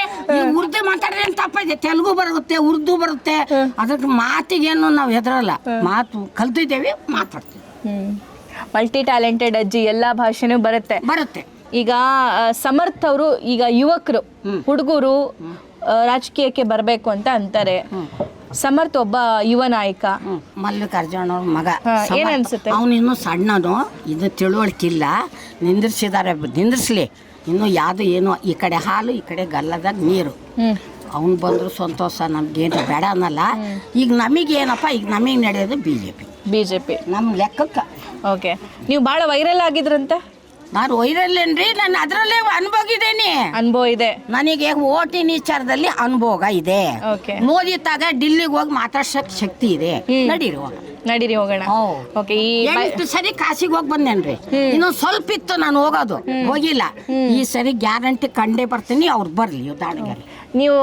ಉರ್ದು ಮಾತಾಡ್ರೆ ತಪ್ಪೈತೆ, ತೆಲುಗು ಬರುತ್ತೆ, ಉರ್ದು ಬರುತ್ತೆ. ಅದಕ್ಕೆ ಮಾತಿಗೇನು ನಾವು ಹೆದರಲ್ಲ, ಮಾತು ಕಲ್ತಿದ್ದೇವೆ, ಮಾತಾಡ್ತೀವಿ. ಮಲ್ಟಿ ಟ್ಯಾಲೆಂಟೆಡ್ ಅಜ್ಜಿ, ಎಲ್ಲಾ ಭಾಷೆನೂ ಬರುತ್ತೆ. ಈಗ ಸಮರ್ಥ್ ಅವರು ಈಗ ಯುವಕರು, ಹುಡುಗರು ರಾಜಕೀಯಕ್ಕೆ ಬರಬೇಕು ಅಂತ ಅಂತಾರೆ. ಸಮರ್ಥ್ ಒಬ್ಬ ಯುವ ನಾಯಕ, ಮಲ್ಲಿಕಾರ್ಜುನ ಅವ್ರ ಮಗ. ಏನ್ ಅನ್ಸುತ್ತೆ? ಅವನು ಇನ್ನೂ ಸಣ್ಣನು, ಇದು ತಿಳುವಳಿಕಿಲ್ಲ. ನಿಂದಿರ್ಸ್ಲಿ. ಇನ್ನು ಯಾವುದು ಏನು, ಈ ಕಡೆ ಹಾಲು, ಈ ಕಡೆ ಗಲ್ಲದಾಗ ನೀರು. ಅವ್ನು ಬಂದ್ರು ಸಂತೋಷ, ನಮ್ಗೇನು ಬೇಡ ಅನ್ನಲ್ಲ. ಈಗ ನಮಗೇನಪ್ಪ, ಈಗ ನಮಗೆ ನಡೆಯೋದು ಬಿಜೆಪಿ ನಮ್ಮ ಲೆಕ್ಕಕ್ಕೆ. ಓಕೆ, ನೀವು ಭಾಳ ವೈರಲ್ ಆಗಿದ್ರಂತೆ. ನಾನು ವೈರಲ್ ಏನ್ರಿ, ನಾನು ಅದರಲ್ಲೇ ಅನುಭವ ಇದೆ. ನನಗೆ ಓಟಿನ ವಿಚಾರದಲ್ಲಿ ಅನುಭವ ಇದೆ. ಮೋದಿ ತಾಗ ಡಿಲ್ಲಿಗೆ ಹೋಗಿ ಮಾತಾಡ್ಸಕ್ ಶಕ್ತಿ ಇದೆ. ನಡೀರಿ ಹೋಗೋಣ. ಓಕೆ, ಈ 8 ಸರಿ ಕಾಶಿಗೆ ಹೋಗಿ ಬಂದೇನ್ರಿ. ಇನ್ನು ಸ್ವಲ್ಪ ಇತ್ತು ನಾನು ಹೋಗೋದು, ಹೋಗಿಲ್ಲ. ಈ ಸರಿ ಗ್ಯಾರಂಟಿ ಕಂಡೇ ಬರ್ತೀನಿ, ಅವ್ರು ಬರ್ಲಿ ದಾವಣಗೆರೆ. ನೀವು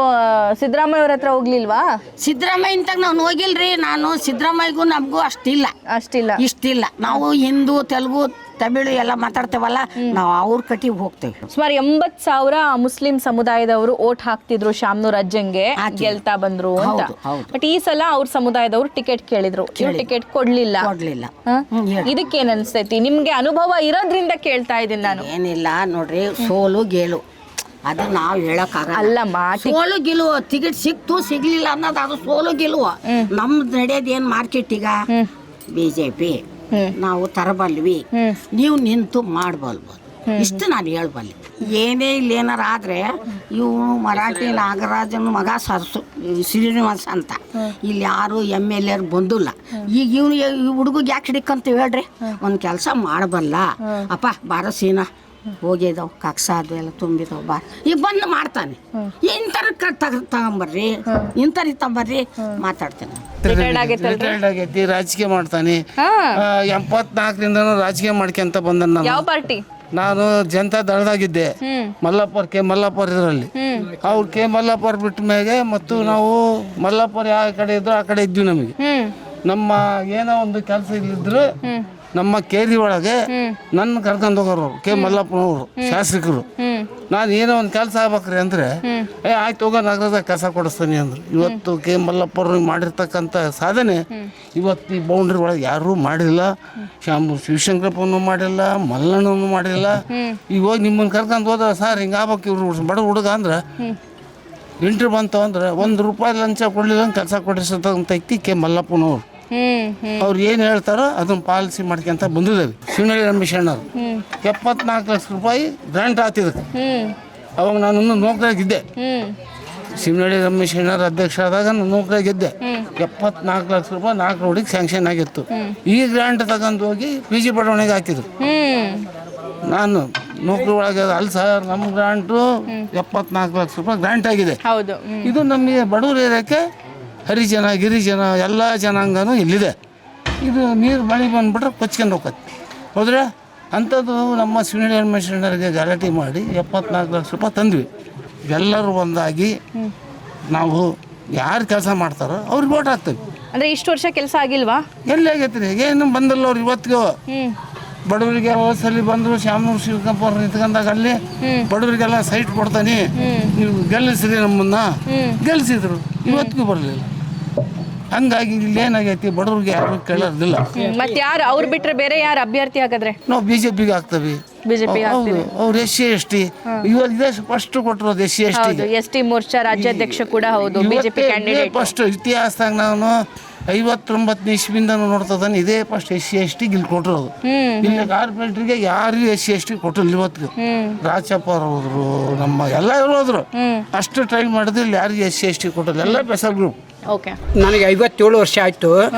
ಸಿದ್ದರಾಮಯ್ಯ ಅವ್ರ ಹತ್ರ ಹೋಗ್ಲಿಲ್ವಾ? ಸಿದ್ದರಾಮಯ್ಯ ಇಂತಾಗ ನಾನು ಹೋಗಿಲ್ರಿ. ನಾನು ಸಿದ್ದರಾಮಯ್ಯಗೂ ನಮಗೂ ಇಷ್ಟಿಲ್ಲ. ನಾವು ಹಿಂದೂ, ತೆಲುಗು, ತಮಿಳು ಎಲ್ಲ ಮಾತಾಡ್ತೇವಲ್ಲ, ನಾವು ಅವ್ರ ಕಟ್ಟಿಗೆ ಹೋಗ್ತೇವೆ. ಸುಮಾರು 80,000 ಮುಸ್ಲಿಂ ಸಮುದಾಯದವರು ಓಟ್ ಹಾಕ್ತಿದ್ರು ಶಾಮನೂರ್ ಅಜ್ಜಂಗೆ, ಗೆಲ್ತಾ ಬಂದ್ರು ಅಂತ. ಬಟ್ ಈ ಸಲ ಅವ್ರ ಸಮುದಾಯದವರು ಟಿಕೆಟ್ ಕೇಳಿದ್ರು, ಟಿಕೆಟ್ ಕೊಡ್ಲಿಲ್ಲ. ಇದಕ್ಕೇನ್ ಅನ್ಸ್ತೈತಿ ನಿಮ್ಗೆ? ಅನುಭವ ಇರೋದ್ರಿಂದ ಕೇಳ್ತಾ ಇದ್ದೀನಿ ನಾನು. ಏನಿಲ್ಲ ನೋಡ್ರಿ, ಸೋಲು ಗೆಲು ಅದು ನಾವು ಹೇಳಕ್ಕಾಗಲ್ಲ. ಸೋಲು ಗೆಲುವು, ಟಿಕೆಟ್ ಸಿಕ್ತು ಸಿಗ್ಲಿಲ್ಲ ಅನ್ನೋದು ಅದು ಸೋಲು ಗೆಲುವು. ನಮ್ದು ನಡೆಯೋದು ಏನ್ ಮಾರ್ಕೆಟ್ ಈಗ ಬಿಜೆಪಿ. ನಾವು ತರಬಲ್ವಿ, ನೀವು ನಿಂತು ಮಾಡಬಲ್ಬೋದು, ಇಷ್ಟು ನಾನು ಹೇಳ್ಬಲ್ಲೆ. ಏನೇ ಇಲ್ಲಿ ಏನಾರ ಆದ್ರೆ, ಇವನು ಮರಾಠಿ ನಾಗರಾಜನ ಮಗ ಶ್ರೀನಿವಾಸ ಅಂತ, ಇಲ್ಲಿ ಯಾರು MLA ಬಂದಿಲ್ಲ. ಈಗ ಇವನು ಹುಡುಗಿಗೆ ಯಾಕೆ ಹಿಡಿಕಂತ ಹೇಳ್ರಿ? ಒಂದು ಕೆಲಸ ಮಾಡಬಲ್ಲ ಅಪ್ಪ, ಬಾರ ಸೀನಾ ಹೋಗಿದಾವ್, ಕಕ್ಸ ಅದು ಎಲ್ಲ ತುಂಬಿದಾವ್, ಬಾ ಈಗ ಬಂದು ಮಾಡ್ತಾನೆ. ಇಂಥರ ತಗೊಂಬರ್ರಿ, ಇಂಥರಿಗೆ ತಗೊಂಬರ್ರಿ, ಮಾತಾಡ್ತೇನೆ. ರಿಟೈರ್ಡ್ ಆಗೈತಿ, ರಾಜಕೀಯ ಮಾಡ್ತಾನೆ. 74ರಿಂದ ರಾಜಕೀಯ ಮಾಡ್ಕೊಂತ ಬಂದ. ಯಾವ ಪಾರ್ಟಿ? ನಾನು ಜನತಾ ದಳದಾಗಿದ್ದೆ, ಮಲ್ಲಾಪುರ ಇದರಲ್ಲಿ. ಅವ್ರು ಮಲ್ಲಾಪುರ ಬಿಟ್ಟ ಮ್ಯಾಗೆ ಮತ್ತು ನಾವು ಮಲ್ಲಾಪುರ ಯಾವ ಕಡೆ ಇದ್ರು ಆ ಕಡೆ ಇದ್ವಿ. ನಮಗೆ ನಮ್ಮ ಏನೋ ಒಂದು ಕೆಲಸ ಇಲ್ಲಿದ್ರು ನಮ್ಮ ಕೇರಿ ಒಳಗೆ ನನ್ನ ಕರ್ಕೊಂಡು ಹೋಗೋರು ಮಲ್ಲಪ್ಪನವರು ಶಾಸಕರು. ನಾನು ಏನೋ ಒಂದು ಕೆಲಸ ಆಗ್ಬೇಕ್ರಿ ಅಂದರೆ, ಆಯ್ತು ಹೋಗೋ ನಗರದಾಗ ಕೆಲಸ ಕೊಡಿಸ್ತಾನೆ ಅಂದರು. ಇವತ್ತು ಮಲ್ಲಪ್ಪರು ಮಾಡಿರ್ತಕ್ಕಂಥ ಸಾಧನೆ ಇವತ್ತು ಈ ಬೌಂಡ್ರಿ ಒಳಗೆ ಯಾರೂ ಮಾಡಿಲ್ಲ. ಶಿವಶಂಕರಪ್ಪನೂ ಮಾಡಿಲ್ಲ, ಮಲ್ಲಣ್ಣನೂ ಮಾಡಿಲ್ಲ. ಈಗ ಹೋಗಿ ನಿಮ್ಮನ್ನು ಕರ್ಕೊಂಡು ಹೋದ, ಸರ್ ಹಿಂಗೆ ಆಗ್ಬೇಕು ಇವ್ರು ಬಡ ಹುಡುಗ ಅಂದ್ರೆ, ಇಂಟ್ರಿ ಬಂತು ಅಂದ್ರೆ ₹1 ಲಂಚ ಕೊಡಲಿಲ್ಲ ಕೆಲಸ ಕೊಡಿಸತಕ್ಕಂಥ ವ್ಯಕ್ತಿ ಮಲ್ಲಪ್ಪನವ್ರು. ಅವ್ರು ಏನು ಹೇಳ್ತಾರೋ ಅದನ್ನ ಪಾಲಿಸಿ ಮಾಡ್ಕೊಂತ ಬಂದಿದ್ದೇವೆ. ಶಿವನಳ್ಳಿ ರಮೇಶ್ ಅಣ್ಣರು 74 ಲಕ್ಷ ರೂಪಾಯಿ ಗ್ರಾಂಟ್ ಆತಿದ್ದಕ್ಕೆ. ಅವಾಗ ನಾನು ನೌಕರಿಯಾಗಿದ್ದೆ. ಶಿವನಳ್ಳಿ ರಮೇಶ್ ಅಣ್ಣರ ಅಧ್ಯಕ್ಷ ಆದಾಗ ನಾನು ನೌಕರಿಯಾಗಿದ್ದೆ. 74 ಲಕ್ಷ ರೂಪಾಯಿ 4 ರೋಡಿಗೆ ಸ್ಯಾಂಕ್ಷನ್ ಆಗಿತ್ತು. ಈ ಗ್ರಾಂಟ್ ತಗೊಂಡು ಹೋಗಿ PG ಬಡಾವಣೆಗೆ ಹಾಕಿದ್ರು. ನಾನು ನೌಕರಿ ಒಳಗೆ ಅಲ್ಲ ಸರ್, ನಮ್ಮ ಗ್ರಾಂಟು 74 ಲಕ್ಷ ರೂಪಾಯಿ ಗ್ರಾಂಟ್ ಆಗಿದೆ. ಇದು ನಮಗೆ ಬಡವ್ರ ಏರಿಯಾಕ್ಕೆ ಹರಿಜನ, ಗಿರಿಜನ ಎಲ್ಲ ಜನಾಂಗನೂ ಇಲ್ಲಿದೆ. ಇದು ನೀರು ಮಳೆ ಬಂದುಬಿಟ್ರೆ ಕೊಚ್ಕೊಂಡು ಹೋಗತ್ತೆ, ಹೋದ್ರೆ ಅಂಥದ್ದು ನಮ್ಮ ಶಿವನಳ್ಳಿ ರಮೇಶಣ್ಣರಿಗೆ ಗಲಾಟೆ ಮಾಡಿ 74 ಲಕ್ಷ ರೂಪಾಯಿ ತಂದ್ವಿ. ಎಲ್ಲರೂ ಒಂದಾಗಿ ನಾವು ಯಾರು ಕೆಲಸ ಮಾಡ್ತಾರೋ ಅವ್ರಿಗೆ ಓಟ್ ಹಾಕ್ತೀವಿ. ಅಂದರೆ ಇಷ್ಟು ವರ್ಷ ಕೆಲಸ ಆಗಿಲ್ವಾ? ಎಲ್ಲಿ ಆಗೈತೆ ರೀ, ಏನು ಬಂದಿಲ್ಲ ಅವ್ರು ಇವತ್ತಿಗೂ. ಬಡವರಿಗೆ ಹೋದ್ಸಲಿ ಬಂದರು, ಶಾಮನೂರು ಶಿವಕಂಪವ್ರು ನಿಂತ್ಕೊಂಡಾಗ ಅಲ್ಲಿ ಬಡವರಿಗೆಲ್ಲ ಸೈಟ್ ಕೊಡ್ತಾನೆ, ನೀವು ಗೆಲ್ಲಿಸ್ರಿ ನಮ್ಮನ್ನ, ಗೆಲ್ಲಿಸಿದ್ರು. ಇವತ್ತಿಗೂ ಬರಲಿಲ್ಲ. ಹಂಗಾಗಿ ಇಲ್ಲಿ ಏನಾಗೈತಿ, ಬಡವ್ರಿಗೆ ಯಾರು ಕೇಳೋದಿಲ್ಲ. ಮತ್ತೆ ಯಾರು ಅವ್ರು ಬಿಟ್ರೆ ಬೇರೆ ಯಾರು ಅಭ್ಯರ್ಥಿ ಹಾಕಿದ್ರೆ? ನಾವು BJPಗೆ ಹಾಕ್ತೀವಿ. ಬಿಜೆಪಿ ಹೌದು ಅವ್ರು SC/ST ಇವಾಗ ಇದೇ ಫಸ್ಟ್ ಕೊಟ್ಟಿರೋದು SC/ST ಹೌದು ಎಸ್ ಟಿ ಮೋರ್ಚಾ ರಾಜ್ಯಾಧ್ಯಕ್ಷ ಕೂಡ ಹೌದು ಬಿಜೆಪಿ ಕ್ಯಾಂಡಿಡೇಟ್. ಫಸ್ಟ್ ಇತಿಹಾಸದಾಗ ನಾನು 59 ಇಸ್ವಿಯಿಂದ ನೋಡ್ತದಾನೆ ಇದೇ ಫಸ್ಟ್ SC/ST ಇಲ್ಲಿ ಕೊಟ್ಟಿರೋದು. ಇಲ್ಲಿ ಕಾರ್ಪೊರೇಟ್ರಿಗೆ ಯಾರಿಗೂ SC/ST ಕೊಟ್ಟಿಲ್ಲ ಇವತ್ತು. ರಾಜಪ್ಪ ಅವ್ರು ಹೋದ್ರು, ನಮ್ಮ ಎಲ್ಲ ಹೋದ್ರು, ಅಷ್ಟು ಟ್ರೈ ಮಾಡಿದ್ರೆ ಇಲ್ಲಿ ಯಾರಿಗೂ SC/ST ಕೊಟ್ಟಿಲ್ಲ, ಎಲ್ಲ ಸ್ಪೆಷಲ್ ಗ್ರೂಪ್. ಓಕೆ, ನನಗೆ 57 ವರ್ಷ ಆಯಿತು.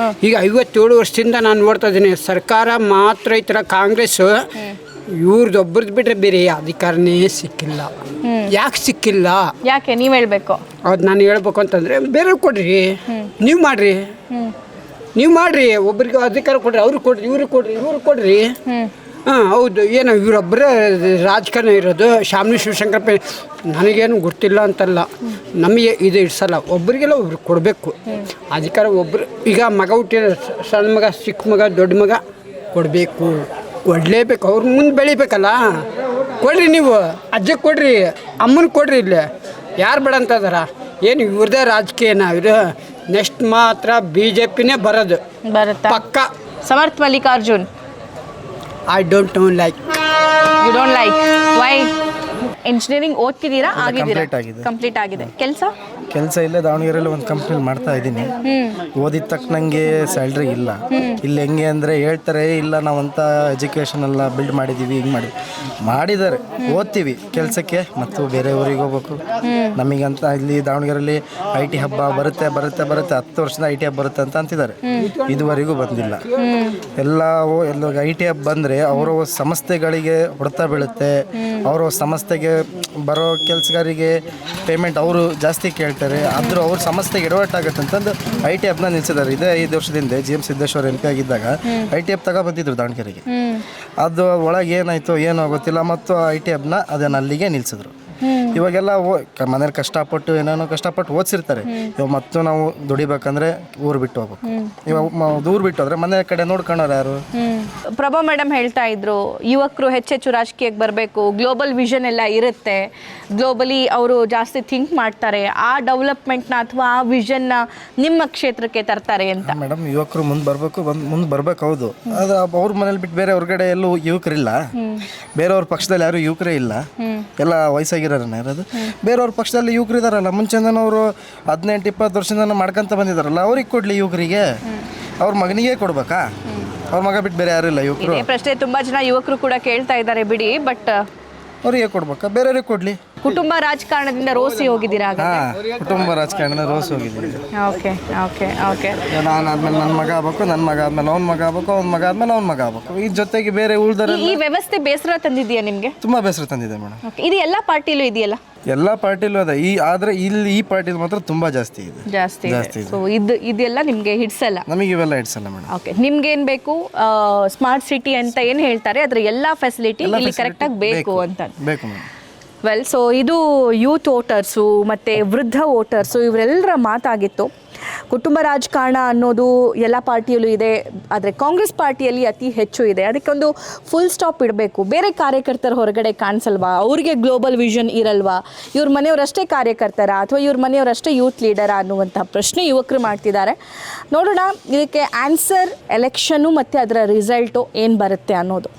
ಈಗ 57 ವರ್ಷದಿಂದ ನಾನು ನೋಡ್ತಾ ಇದ್ದೀನಿ ಸರ್ಕಾರ ಮಾತ್ರ ಈ ಥರ ಕಾಂಗ್ರೆಸ್ ಇವ್ರದ್ದೊಬ್ಬರದ್ದು ಬಿಟ್ಟರೆ ಬೇರೆ ಅಧಿಕಾರನೇ ಸಿಕ್ಕಿಲ್ಲ. ಯಾಕೆ ಸಿಕ್ಕಿಲ್ಲ? ಯಾಕೆ ನೀವು ಹೇಳಬೇಕು? ಅದು ನಾನು ಹೇಳ್ಬೇಕು ಅಂತಂದರೆ ಬೇರೆ ಕೊಡ್ರಿ, ನೀವು ಮಾಡಿರಿ, ಒಬ್ಬರಿಗೆ ಅಧಿಕಾರ ಕೊಡ್ರಿ, ಅವ್ರಿಗೆ ಕೊಡ್ರಿ, ಇವ್ರಿಗೆ ಕೊಡ್ರಿ, ಇವ್ರಿಗೆ ಕೊಡ್ರಿ. ಹಾಂ ಹೌದು, ಏನು ಇವರೊಬ್ಬರೇ ರಾಜಕಾರಣ ಇರೋದು. ಶಾಮನಿ ಶಿವಶಂಕರಪ್ಪ ನನಗೇನು ಗೊತ್ತಿಲ್ಲ ಅಂತಲ್ಲ, ನಮಗೆ ಇದು ಇಡ್ಸಲ್ಲ, ಒಬ್ಬರಿಗೆಲ್ಲ ಒಬ್ರು ಕೊಡಬೇಕು ಅಧಿಕಾರ. ಒಬ್ಬರು ಈಗ ಮಗ ಹುಟ್ಟಿರೋ ಸಣ್ಣ ಮಗ, ಚಿಕ್ಕ ಮಗ, ದೊಡ್ಡ ಮಗ ಕೊಡಲೇಬೇಕು. ಅವ್ರ ಮುಂದೆ ಬೆಳಿಬೇಕಲ್ಲ. ಕೊಡ್ರಿ, ನೀವು ಅಜ್ಜಕ್ಕೆ ಕೊಡ್ರಿ, ಅಮ್ಮನ ಕೊಡ್ರಿ. ಇಲ್ಲಿ ಯಾರು ಬೇಡ ಅಂತ ಇದಾರ? ಏನು ಇವ್ರದೇ ರಾಜಕೀಯನ? ಇವರು ನೆಕ್ಸ್ಟ್ ಮಾತ್ರ BJPನೇ ಬರೋದು ಬರುತ್ತಾ ಪಕ್ಕ. Samarth Mallikarjun I don't know like. You don't like? Why? Engineering ಓದ್ತಿದ್ದೀರಾ? ಆಗಿದ್ದೀರಾ? ಕಂಪ್ಲೀಟ್ ಆಗಿದೆ. ಕೆಲಸ ಇಲ್ಲೇ ದಾವಣಗೆರೆಯಲ್ಲಿ ಒಂದು ಕಂಪ್ನಿಲಿ ಮಾಡ್ತಾ ಇದ್ದೀನಿ. ಓದಿದ ತಕ್ಕನಂಗೆ ಸ್ಯಾಲ್ರಿ ಇಲ್ಲ. ಇಲ್ಲಿ ಹೆಂಗೆ ಅಂದರೆ ಹೇಳ್ತಾರೆ, ಇಲ್ಲ ನಾವಂತ ಎಜುಕೇಷನ್ ಎಲ್ಲ ಬಿಲ್ಡ್ ಮಾಡಿದ್ದೀವಿ, ಹಿಂಗೆ ಮಾಡಿದ್ದಾರೆ. ಓದ್ತೀವಿ ಕೆಲಸಕ್ಕೆ ಮತ್ತು ಬೇರೆ ಊರಿಗೆ ಹೋಗ್ಬೇಕು. ನಮಗಂತ ಇಲ್ಲಿ ದಾವಣಗೆರೆಯಲ್ಲಿ IT ಹಬ್ಬ ಬರುತ್ತೆ 10 ವರ್ಷದ IT ಹಬ್ಬ ಬರುತ್ತೆ ಅಂತ ಅಂತಿದ್ದಾರೆ. ಇದುವರೆಗೂ ಬಂದಿಲ್ಲ. ಎಲ್ಲ IT ಹಬ್ಬ ಬಂದರೆ ಅವರ ಸಂಸ್ಥೆಗಳಿಗೆ ಹೊಡೆತ ಬೀಳುತ್ತೆ. ಅವರ ಸಂಸ್ಥೆಗೆ ಬರೋ ಕೆಲಸಗಾರಿಗೆ ಪೇಮೆಂಟ್ ಅವರು ಜಾಸ್ತಿ ಕೇಳ್ತಾರೆ. ಆದರೂ ಅವ್ರ ಸಂಸ್ಥೆಗೆ ಎಡವಟ್ಟಾಗತ್ತೆ ಅಂತಂದು IT ಹಬ್ಬನ ನಿಲ್ಸಿದ್ದಾರೆ. ಇದೇ 5 ವರ್ಷದಿಂದ GM ಸಿದ್ದೇಶ್ವರ MP ಆಗಿದ್ದಾಗ IT ಹಬ್ಬ ತಗೊಬಂದಿದ್ರು ದಾವಣಗೆರೆಗೆ. ಅದು ಒಳಗೆ ಏನಾಯಿತು ಏನೋ ಗೊತ್ತಿಲ್ಲ, ಮತ್ತು IT ಹಬ್ಬನ ಅದನ್ನು ಅಲ್ಲಿಗೆ ನಿಲ್ಸಿದ್ರು. ಇವಾಗೆಲ್ಲ ಮನೇಲಿ ಕಷ್ಟಪಟ್ಟು ಓದಿಸಿರ್ತಾರೆ. ಇವಾಗ ಮತ್ತು ನಾವು ದುಡಿಬೇಕಂದ್ರೆ ಊರು ಬಿಟ್ಟು ಹೋಗ್ಬೇಕು. ಇವಾಗ ಊರು ಬಿಟ್ಟು ಹೋದ್ರೆ ಮನೆ ಕಡೆ ನೋಡ್ಕೊಳ್ಳೋರು ಯಾರು? ಪ್ರಭಾ ಮೇಡಮ್ ಹೇಳ್ತಾ ಇದ್ರು, ಯುವಕರು ಹೆಚ್ಚೆಚ್ಚು ರಾಜಕೀಯಕ್ಕೆ ಬರಬೇಕು, ಗ್ಲೋಬಲ್ ವಿಷನ್ ಎಲ್ಲ ಇರುತ್ತೆ, ಗ್ಲೋಬಲಿ ಅವರು ಜಾಸ್ತಿ ಥಿಂಕ್ ಮಾಡ್ತಾರೆ, ಆ ಡೆವಲಪ್ಮೆಂಟ್ನ ಅಥವಾ ಆ ವಿಷನ್ನ ನಿಮ್ಮ ಕ್ಷೇತ್ರಕ್ಕೆ ತರ್ತಾರೆ ಅಂತ. ಮೇಡಮ್, ಯುವಕರು ಮುಂದೆ ಬರ್ಬೇಕು ಹೌದು. ಅದು ಅವ್ರ ಮನೇಲಿ ಬಿಟ್ಟು ಬೇರೆ ಹೊರಗಡೆ ಎಲ್ಲೂ ಯುವಕರಿಲ್ಲ. ಬೇರೆಯವ್ರ ಪಕ್ಷದಲ್ಲಿ ಯಾರು ಯುವಕರೇ ಇಲ್ಲ, ಎಲ್ಲ ವಯಸ್ಸಾಗಿರೋರನ್ನ ಇರೋದು. ಬೇರೆಯವ್ರ ಪಕ್ಷದಲ್ಲಿ ಯುವಕರು ಇದಾರಲ್ಲ, ಮುಂಚೆನವರು 18-20 ವರ್ಷದಿಂದ ಮಾಡ್ಕೊಂತ ಬಂದಿದ್ದಾರಲ್ಲ, ಅವ್ರಿಗೆ ಕೊಡ್ಲಿ ಯುವಕರಿಗೆ. ಅವ್ರ ಮಗನಿಗೆ ಕೊಡ್ಬೇಕಾ? ಅವ್ರ ಮಗ ಬಿಟ್ಟು ಬೇರೆ ಯಾರು ಇಲ್ಲ ಯುವಕರು. ಪ್ರಶ್ನೆ ತುಂಬಾ ಜನ ಯುವಕರು ಕೂಡ ಕೇಳ್ತಾ ಇದ್ದಾರೆ ಬಿಡಿ, ಬಟ್ ಅವ್ರಿಗೆ ಕೊಡ್ಬೇಕಾ? ಬೇರೆಯವ್ರಿಗೆ ಕೊಡ್ಲಿ. ಕುಟುಂಬ ರಾಜಕಾರಣದಿಂದ ರೋಸಿ ಹೋಗಿದ್ದೀರಾ? ಕುಟುಂಬ ರಾಜಕಾರಣದಿಂದ ರೋಸಿ ಹೋಗಿದ್ದೀವಿ. Okay okay okay. ನಾನು ಆದ್ಮೇಲೆ ನನ್ನ ಮಗ ಆಗ್ಬೇಕು, ನನ್ನ ಮಗ ಆದ್ಮೇಲೆ ಅವ್ನ ಮಗ ಆಗ್ಬೇಕು, ಅವ್ನ ಮಗ ಆದ್ಮೇಲೆ ಅವ್ನ ಮಗ ಆಗ್ಬೇಕು. ಈ ಜೊತೆಗೆ ಬೇರೆ ಉಳ್ದಾರೆ. ಈ ವ್ಯವಸ್ಥೆ ಬೇಸರ ತಂದಿದೆಯಾ ನಿಮಗೆ? ತುಂಬಾ ಬೇಸರ ತಂದಿದೆ ಮೇಡಮ್. ಇದು ಎಲ್ಲ ಪಾರ್ಟಿಲೂ ಇದೆಯಲ್ಲ? ಎಲ್ಲ ಪಾರ್ಟಿಲೂ ಅದ. ಆದರೆ ಇಲ್ಲಿ ಈ ಪಾರ್ಟಿಲಿ ಮಾತ್ರ ತುಂಬಾ ಜಾಸ್ತಿ ಇದೆ. ಜಾಸ್ತಿ. ಸೊ ಇದೆಲ್ಲ ನಿಮಗೆ ಹಿಡ್ಸಲ್ಲ? ನಮಗೆ ಇವೆಲ್ಲ ಹಿಡ್ಸಲ್ಲ ಮೇಡಮ್. ಓಕೆ, ನಿಮ್ಗೆ ಏನ್ ಬೇಕು? ಸ್ಮಾರ್ಟ್ ಸಿಟಿ ಅಂತ ಏನು ಹೇಳ್ತಾರೆ, ಅದ್ರ ಎಲ್ಲ ಫೆಸಿಲಿಟಿ ಇಲ್ಲಿ ಕರೆಕ್ಟಾಗಿ ಬೇಕು ಅಂತ ಬೇಕು ಮೇಡಮ್. ವೆಲ್, ಸೊ ಇದು ಯೂತ್ ವೋಟರ್ಸು ಮತ್ತು ವೃದ್ಧ ವೋಟರ್ಸು ಇವರೆಲ್ಲರ ಮಾತಾಗಿತ್ತು. ಕುಟುಂಬ ರಾಜಕಾರಣ ಅನ್ನೋದು ಎಲ್ಲ ಪಾರ್ಟಿಯಲ್ಲೂ ಇದೆ, ಆದರೆ ಕಾಂಗ್ರೆಸ್ ಪಾರ್ಟಿಯಲ್ಲಿ ಅತಿ ಹೆಚ್ಚು ಇದೆ. ಅದಕ್ಕೊಂದು ಫುಲ್ ಸ್ಟಾಪ್ ಇಡಬೇಕು. ಬೇರೆ ಕಾರ್ಯಕರ್ತರು ಹೊರಗಡೆ ಕಾಣಿಸಲ್ವಾ? ಅವ್ರಿಗೆ ಗ್ಲೋಬಲ್ ವಿಷನ್ ಇರಲ್ವಾ? ಇವ್ರ ಮನೆಯವರಷ್ಟೇ ಕಾರ್ಯಕರ್ತರ ಅಥವಾ ಇವ್ರ ಮನೆಯವರಷ್ಟೇ ಯೂತ್ ಲೀಡರಾ ಅನ್ನುವಂಥ ಪ್ರಶ್ನೆ ಯುವಕರು ಮಾಡ್ತಿದ್ದಾರೆ. ನೋಡೋಣ ಇದಕ್ಕೆ ಆನ್ಸರ್ ಎಲೆಕ್ಷನ್ನು ಮತ್ತು ಅದರ ರಿಸಲ್ಟು ಏನು ಬರುತ್ತೆ ಅನ್ನೋದು.